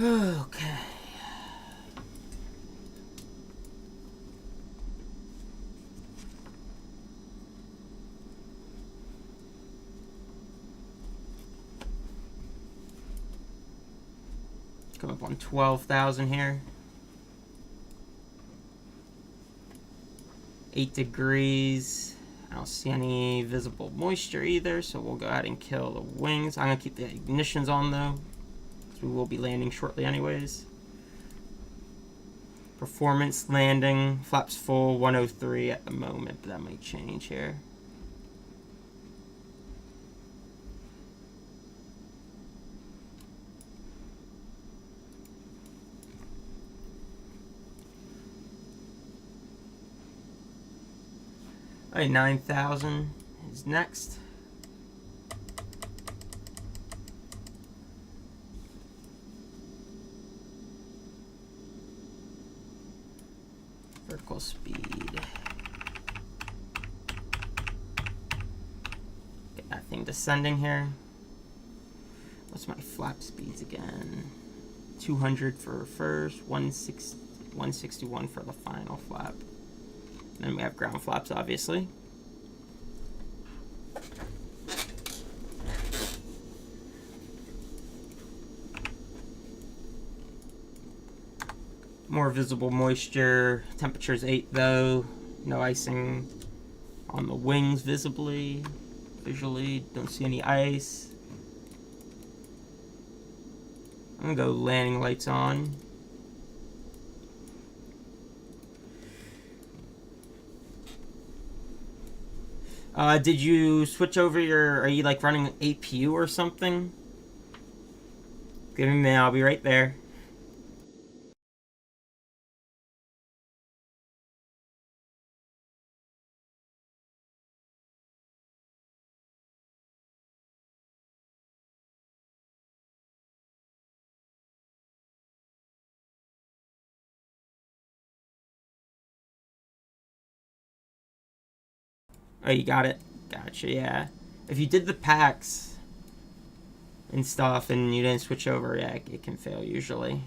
[SPEAKER 1] Okay. Come up on 12,000 here. 8 degrees. I don't see any visible moisture either, so we'll go ahead and kill the wings. I'm going to keep the ignitions on though, because we will be landing shortly anyways. Performance landing, flaps full, 103 at the moment, but that might change here. Alright, 9,000 is next. Vertical speed. Get that thing descending here. What's my flap speeds again? 200 for first, 161 for the final flap. And then we have ground flaps, obviously. More visible moisture. Temperature's 8 though. No icing on the wings visually. Don't see any ice. I'm gonna go landing lights on. Did you switch over your, are you like running an APU or something? Give me a minute, I'll be right there. Oh, you got it? Gotcha, yeah. If you did the packs and stuff and you didn't switch over, yeah, it can fail usually.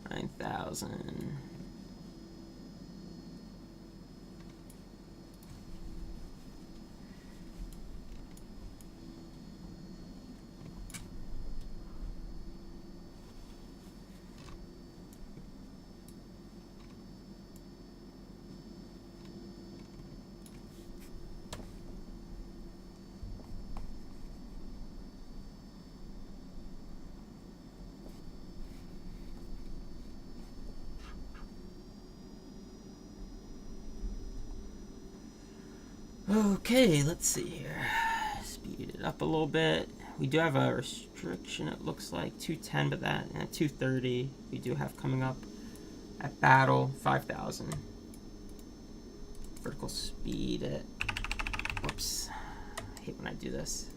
[SPEAKER 1] $9,000. Okay, let's see here. Speed it up a little bit. We do have a restriction, it looks like 210, but that 230 we do have coming up at battle 5,000. Vertical speed at, whoops, I hate when I do this.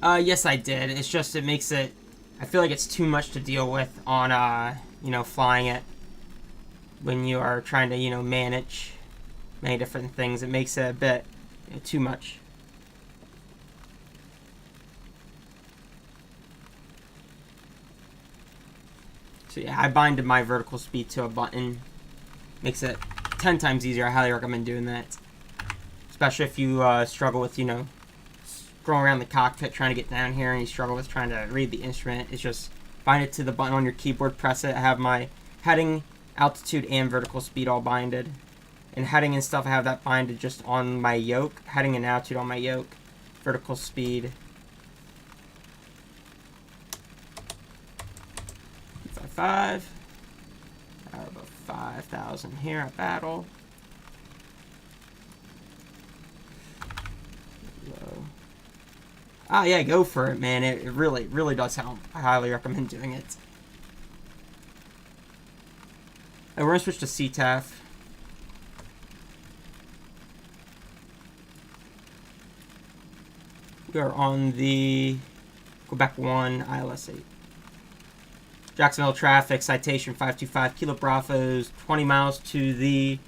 [SPEAKER 1] Yes, I did. It's just, it makes it, I feel like it's too much to deal with on, you know, flying it. When you are trying to, you know, manage many different things, it makes it a bit, you know, too much. So yeah, I binded my vertical speed to a button. Makes it 10 times easier. I highly recommend doing that. Especially if you struggle with, you know, scrolling around the cockpit trying to get down here and you struggle with trying to read the instrument. It's just bind it to the button on your keyboard, press it. I have my heading, altitude, and vertical speed all binded. And heading and stuff, I have that binded just on my yoke. Heading and altitude on my yoke. Vertical speed. 5. About 5,000 here at battle. Low. Ah, yeah, go for it, man. It really does help. I highly recommend doing it. And we're gonna switch to CTAF. We are on the Quebec 1 ILS 8. Jacksonville traffic, citation 525 Kilo Bravos, 20 miles to the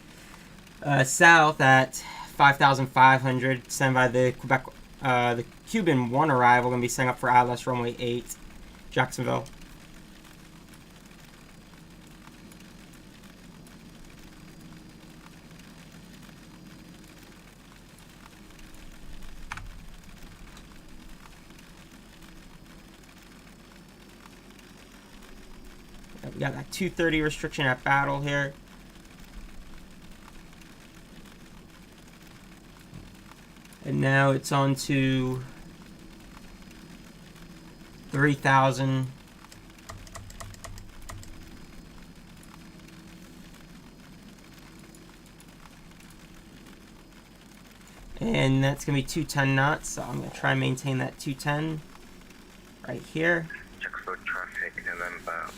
[SPEAKER 1] south at 5,500. Sent by the Quebec, the Cuban 1 arrival, going to be setting up for ILS runway 8, Jacksonville. We got that 230 restriction at battle here. And now it's on to 3,000. And that's going to be 210 knots, so I'm going to try and maintain that 210 right here.
[SPEAKER 3] Jacksonville traffic, November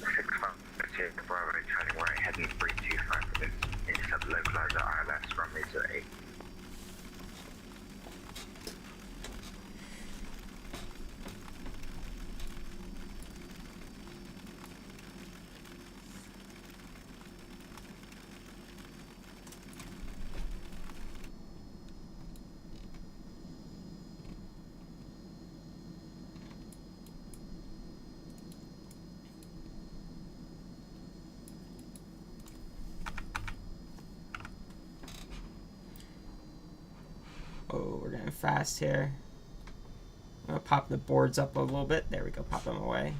[SPEAKER 3] 6-5, Bravo, turning right, heading 325 for this intercept localizer ILS runway 08.
[SPEAKER 1] Oh, we're getting fast here. I'm going to pop the boards up a little bit. There we go, pop them away.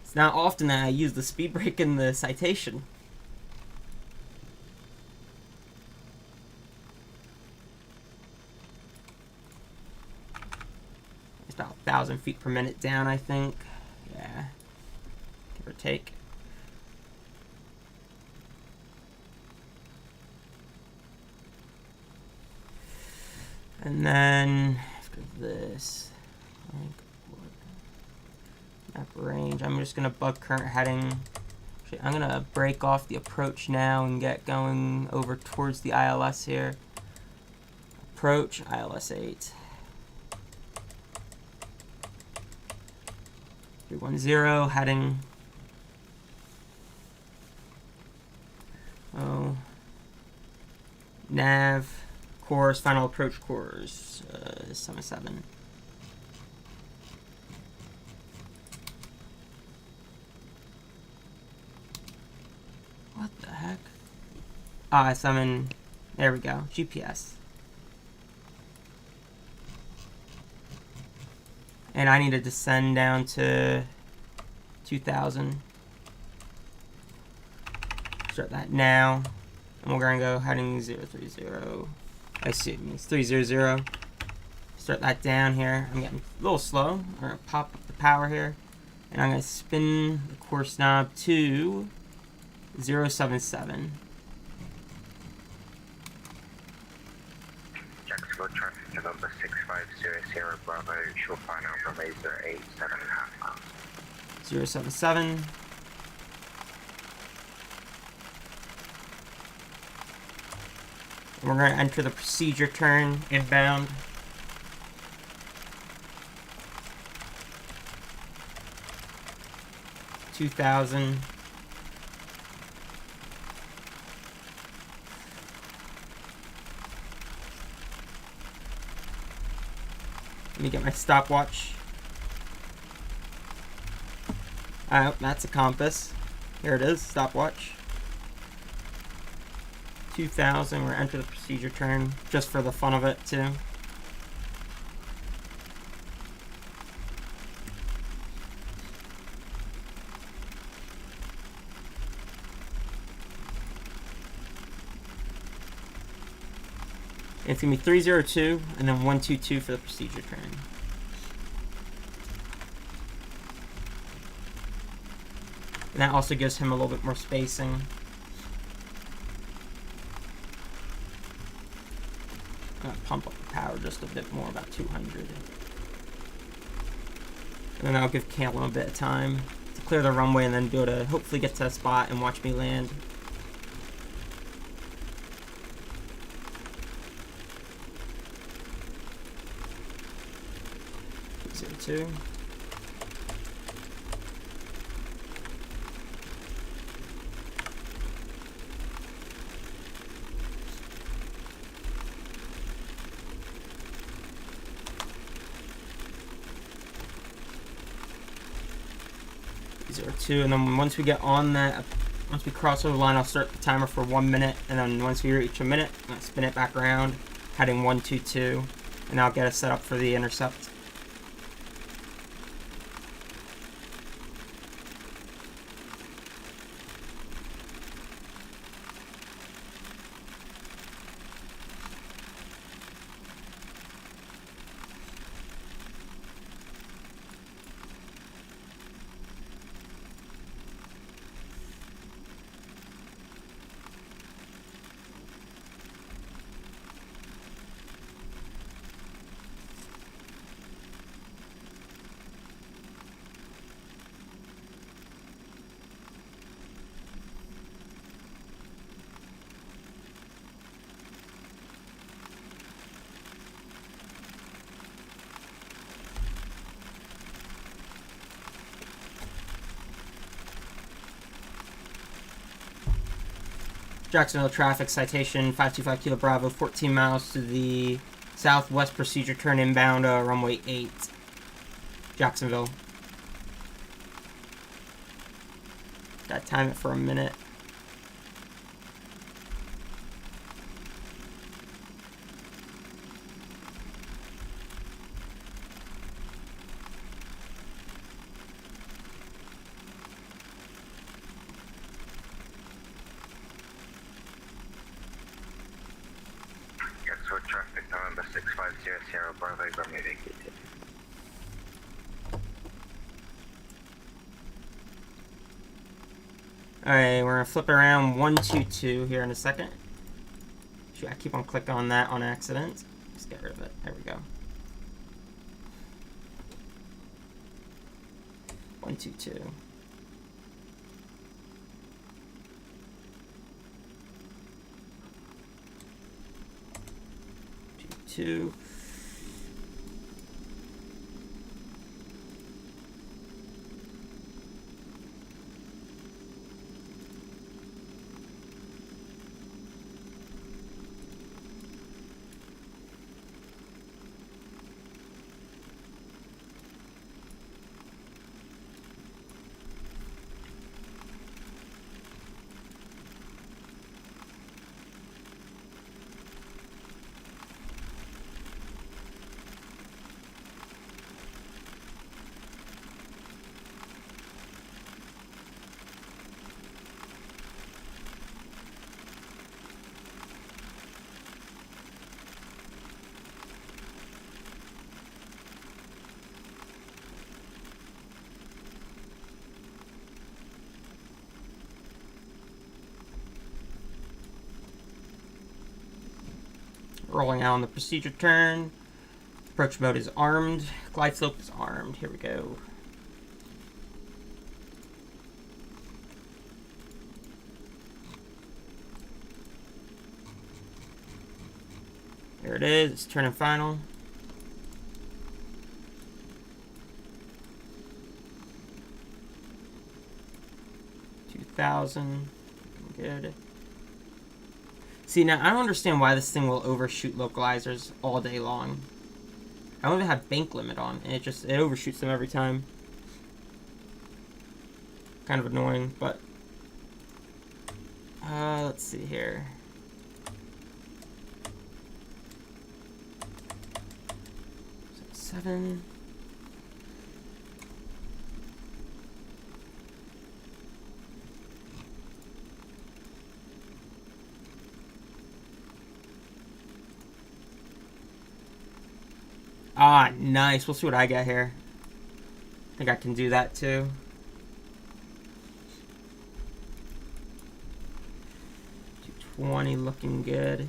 [SPEAKER 1] It's not often that I use the speed brake in the citation. It's about 1,000 feet per minute down, I think. Yeah, give or take. And then after this, map range, I'm just gonna bug current heading. Actually, I'm gonna break off the approach now and get going over towards the ILS here. Approach ILS 8. 310 heading. Oh, Nav, course, final approach course, 77. What the heck? Ah, summon. There we go. GPS. And I need to descend down to 2000. Start that now. And we're going to go heading 030. I assume it means 300. Start that down here. I'm getting a little slow. I'm going to pop up the power here. And I'm going to spin the course knob to 077.
[SPEAKER 3] Jacksonville traffic November 6500 Bravo, short final runway 087.5 miles.
[SPEAKER 1] 077. We're going to enter the procedure turn inbound. $2,000. Let me get my stopwatch. Oh, that's a compass. Here it is, stopwatch. 2000, we're gonna enter the procedure turn just for the fun of it too. It's gonna be 302 and then 122 for the procedure turn. And that also gives him a little bit more spacing. I'm gonna pump up the power just a bit more, about 200. And then I'll give Caleb a bit of time to clear the runway and then be able to hopefully get to a spot and watch me land. Two. And then once we get on that, once we cross over the line, I'll start the timer for 1 minute, and then once we reach a minute, I'm gonna spin it back around, heading 122, and I'll get us set up for the intercept. Jacksonville traffic citation 525 Kilo Bravo, 14 miles to the southwest procedure turn inbound, runway 8, Jacksonville. Gotta time it for a minute.
[SPEAKER 3] Traffic November 6500 Bravo, runway vacated.
[SPEAKER 1] Alright, we're gonna flip it around 122 here in a second. Shoot, I keep on clicking on that on accident. Let's get rid of it. There we go. 122. Two. Rolling out on the procedure turn. Approach mode is armed. Glide slope is armed. Here we go. There it is. It's turn and final. Good. See, now I don't understand why this thing will overshoot localizers all day long. I don't even have bank limit on, and it overshoots them every time. Kind of annoying, but let's see here. So 7. Ah, nice. We'll see what I get here. I think I can do that too. $220 looking good.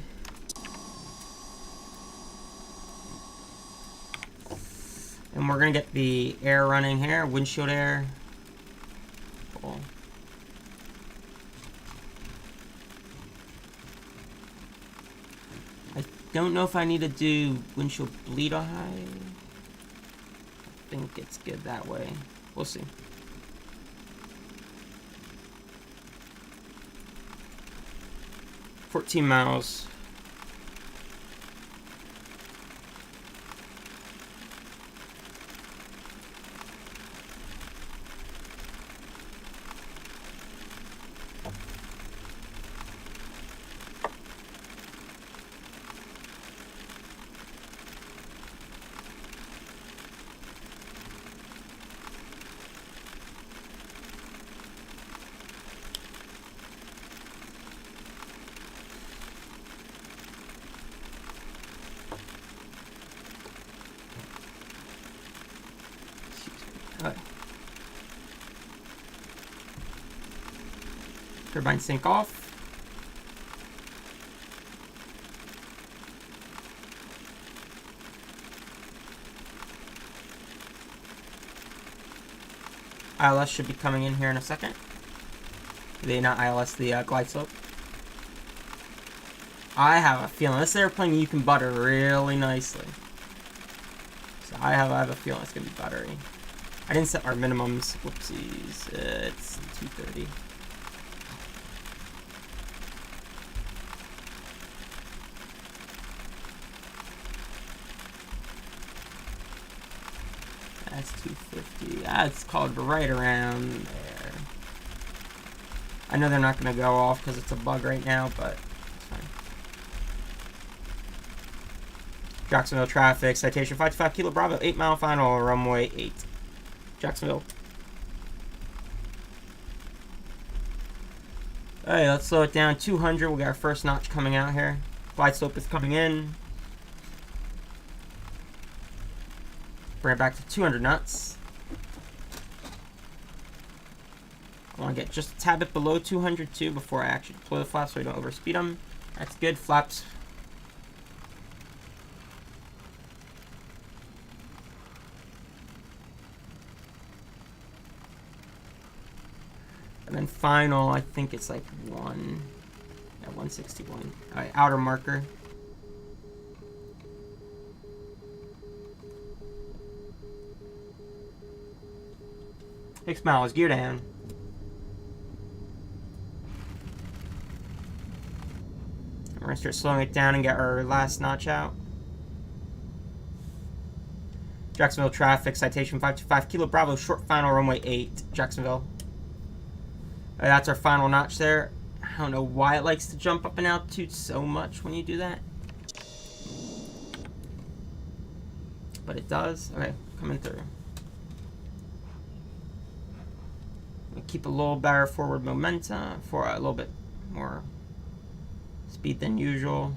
[SPEAKER 1] And we're gonna get the air running here, windshield air. Cool. I don't know if I need to do windshield bleed high. I think it's good that way. We'll see. $14 miles. Turbine sync off. ILS should be coming in here in a second. Not ILS, the glide slope. I have a feeling this airplane you can butter really nicely. So I have a feeling it's gonna be buttery. I didn't set our minimums. Whoopsies. It's 230. That's 250. That's called right around there. I know they're not going to go off because it's a bug right now, but it's fine. Jacksonville traffic, citation 525 Kilo Bravo, 8 mile final, runway 8. Jacksonville. Alright, let's slow it down. 200. We got our first notch coming out here. Glide slope is coming in. Bring it back to 200 knots. I want to get just a tad bit below 200 too before I actually deploy the flaps so we don't overspeed them. That's good. Flaps. And then final, I think it's like 161. All right, outer marker. Six miles, gear down. We're gonna start slowing it down and get our last notch out. Jacksonville traffic, citation 525 Kilo Bravo, short final, runway 8, Jacksonville. That's our final notch there. I don't know why it likes to jump up in altitude so much when you do that. But it does. Okay, coming through. Keep a little better forward momentum for a little bit more speed than usual.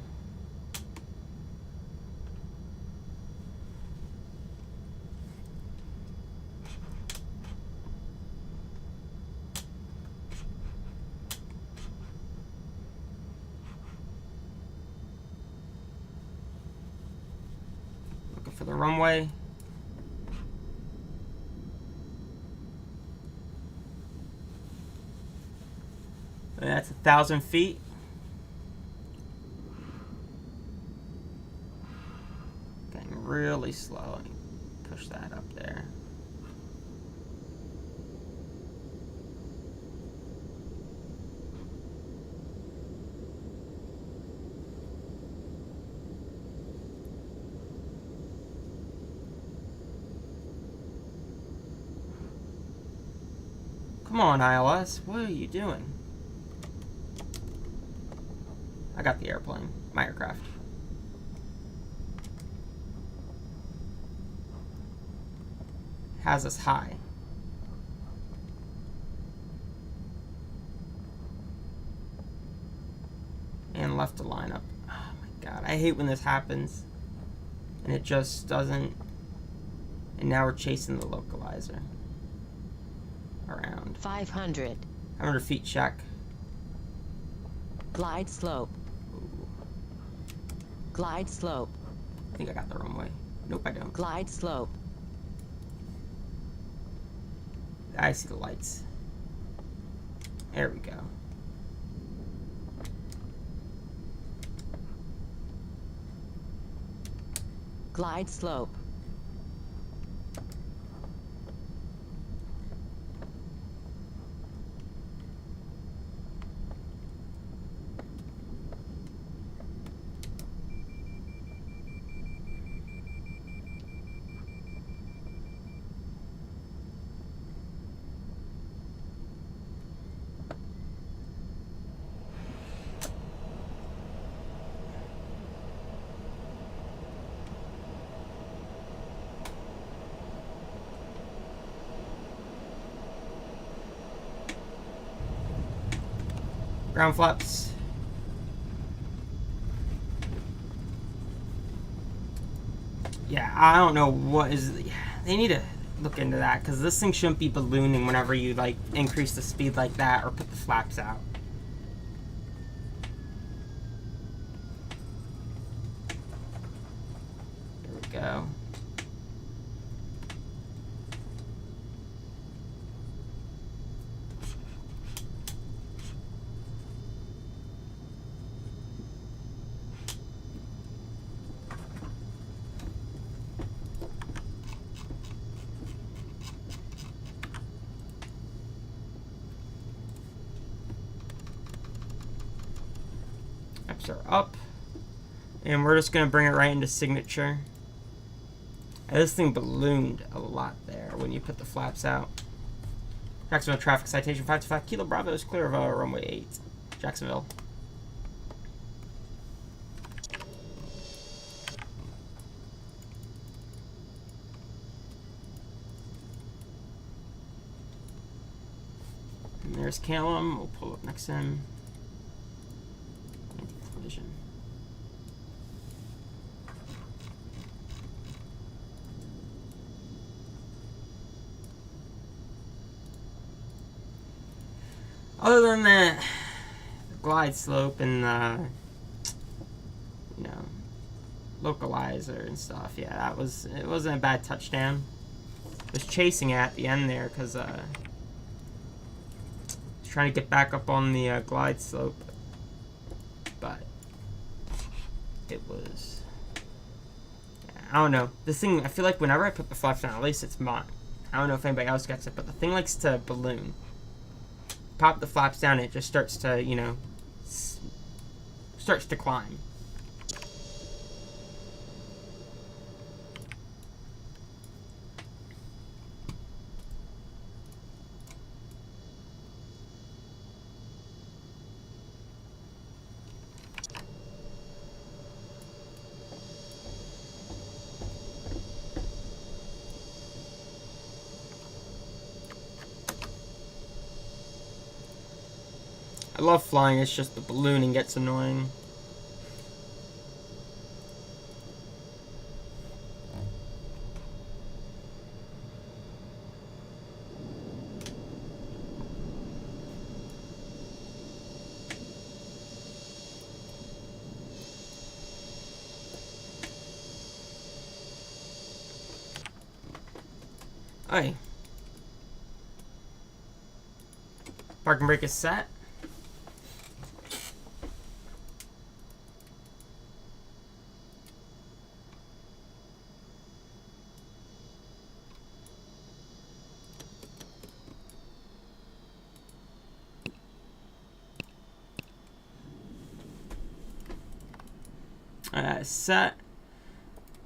[SPEAKER 1] for the runway. And that's 1,000 feet. Getting really slow. Let me push that up there. Come on, ILS. What are you doing? I got the airplane. My aircraft. Has us high. And left to line up. Oh my god. I hate when this happens. And it just doesn't. And now we're chasing the localizer. Around
[SPEAKER 2] 500.
[SPEAKER 1] 500 feet check.
[SPEAKER 2] Glide slope.
[SPEAKER 1] Ooh.
[SPEAKER 2] Glide slope.
[SPEAKER 1] I think I got the wrong way. Nope, I don't.
[SPEAKER 2] Glide slope.
[SPEAKER 1] I see the lights. There we go.
[SPEAKER 2] Glide slope.
[SPEAKER 1] Ground flaps. Yeah, I don't know what is. They need to look into that because this thing shouldn't be ballooning whenever you like increase the speed like that or put the flaps out. There we go. Are up, and we're just gonna bring it right into signature. And this thing ballooned a lot there when you put the flaps out. Jacksonville traffic citation 525 Kilo Bravo is clear of runway 8, Jacksonville. And there's Callum. We'll pull up next to him. Vision. Other than that, the glide slope and the, you know, localizer and stuff, yeah, it wasn't a bad touchdown. I was chasing it at the end there because trying to get back up on the glide slope, but it was, I don't know. This thing, I feel like whenever I put the flaps down, at least it's mine. I don't know if anybody else gets it, but the thing likes to balloon. Pop the flaps down, it just starts to, you know, starts to climb. I love flying, it's just the ballooning gets annoying. Hey. Parking brake is set. Set.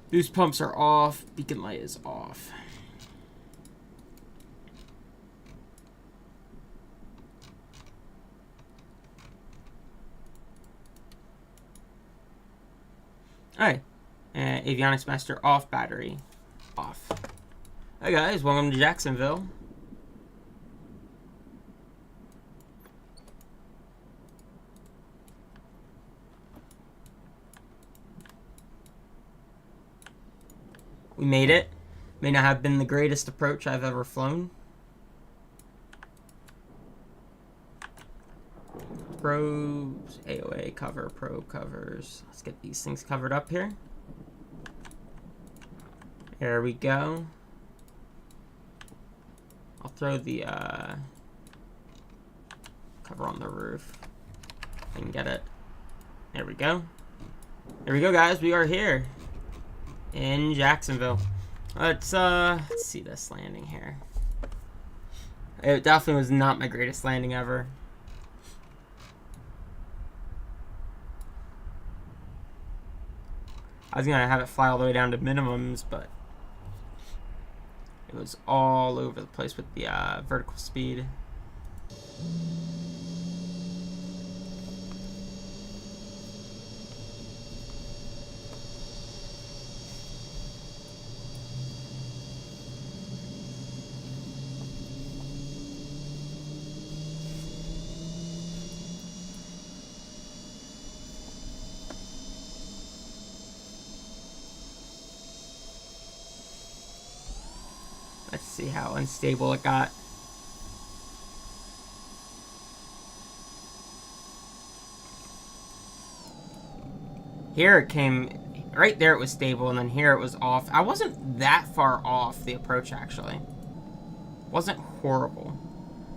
[SPEAKER 1] Boost pumps are off. Beacon light is off. Alright. Avionics master off. Battery off. Hi guys, welcome to Jacksonville. We made it. May not have been the greatest approach I've ever flown. Probes, AOA cover, probe covers. Let's get these things covered up here. There we go. I'll throw the cover on the roof. If I can get it. There we go. There we go, guys. We are here in Jacksonville. Let's see this landing here. It definitely was not my greatest landing ever. I was gonna have it fly all the way down to minimums, but it was all over the place with the vertical speed. Let's see how unstable it got. Here it came, right there it was stable, and then here it was off. I wasn't that far off the approach, actually. Wasn't horrible.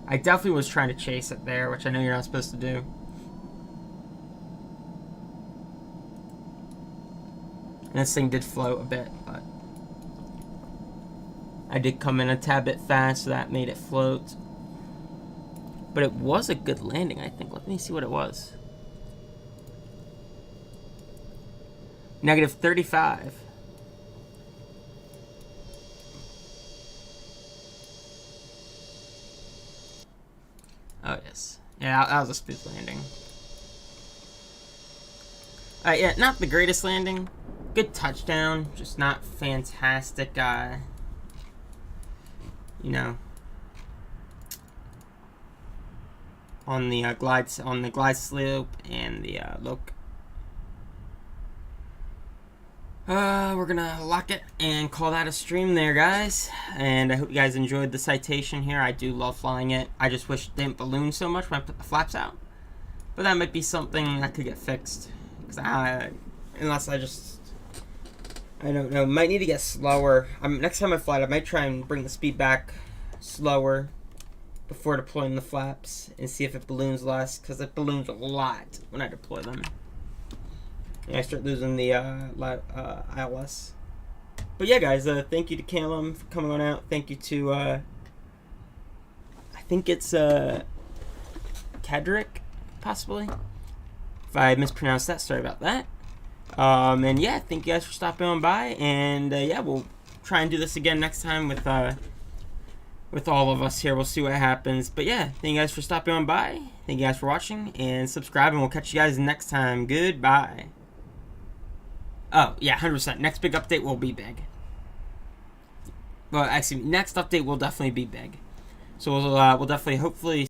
[SPEAKER 1] I definitely was trying to chase it there, which I know you're not supposed to do. And this thing did float a bit, but I did come in a tad bit fast, so that made it float. But it was a good landing, I think. Let me see what it was. -35. Oh, yes. Yeah, that was a smooth landing. Alright, yeah, not the greatest landing. Good touchdown, just not fantastic, you know, on the glide slope and the look. We're gonna lock it and call that a stream there, guys. And I hope you guys enjoyed the citation here. I do love flying it. I just wish it didn't balloon so much when I put the flaps out. But that might be something that could get fixed. Unless I don't know. Might need to get slower. Next time I fly it, I might try and bring the speed back slower before deploying the flaps and see if it balloons less, because it balloons a lot when I deploy them. And I start losing the ILS. But yeah, guys, thank you to Callum for coming on out. Thank you to I think it's KJAX, possibly. If I mispronounced that, sorry about that. And yeah, thank you guys for stopping on by, and yeah, we'll try and do this again next time with all of us here. We'll see what happens. But yeah, thank you guys for stopping on by. Thank you guys for watching, and subscribe, and we'll catch you guys next time. Goodbye. Oh yeah, 100%. Next big update will be big. Well, actually, next update will definitely be big. So we'll definitely, hopefully,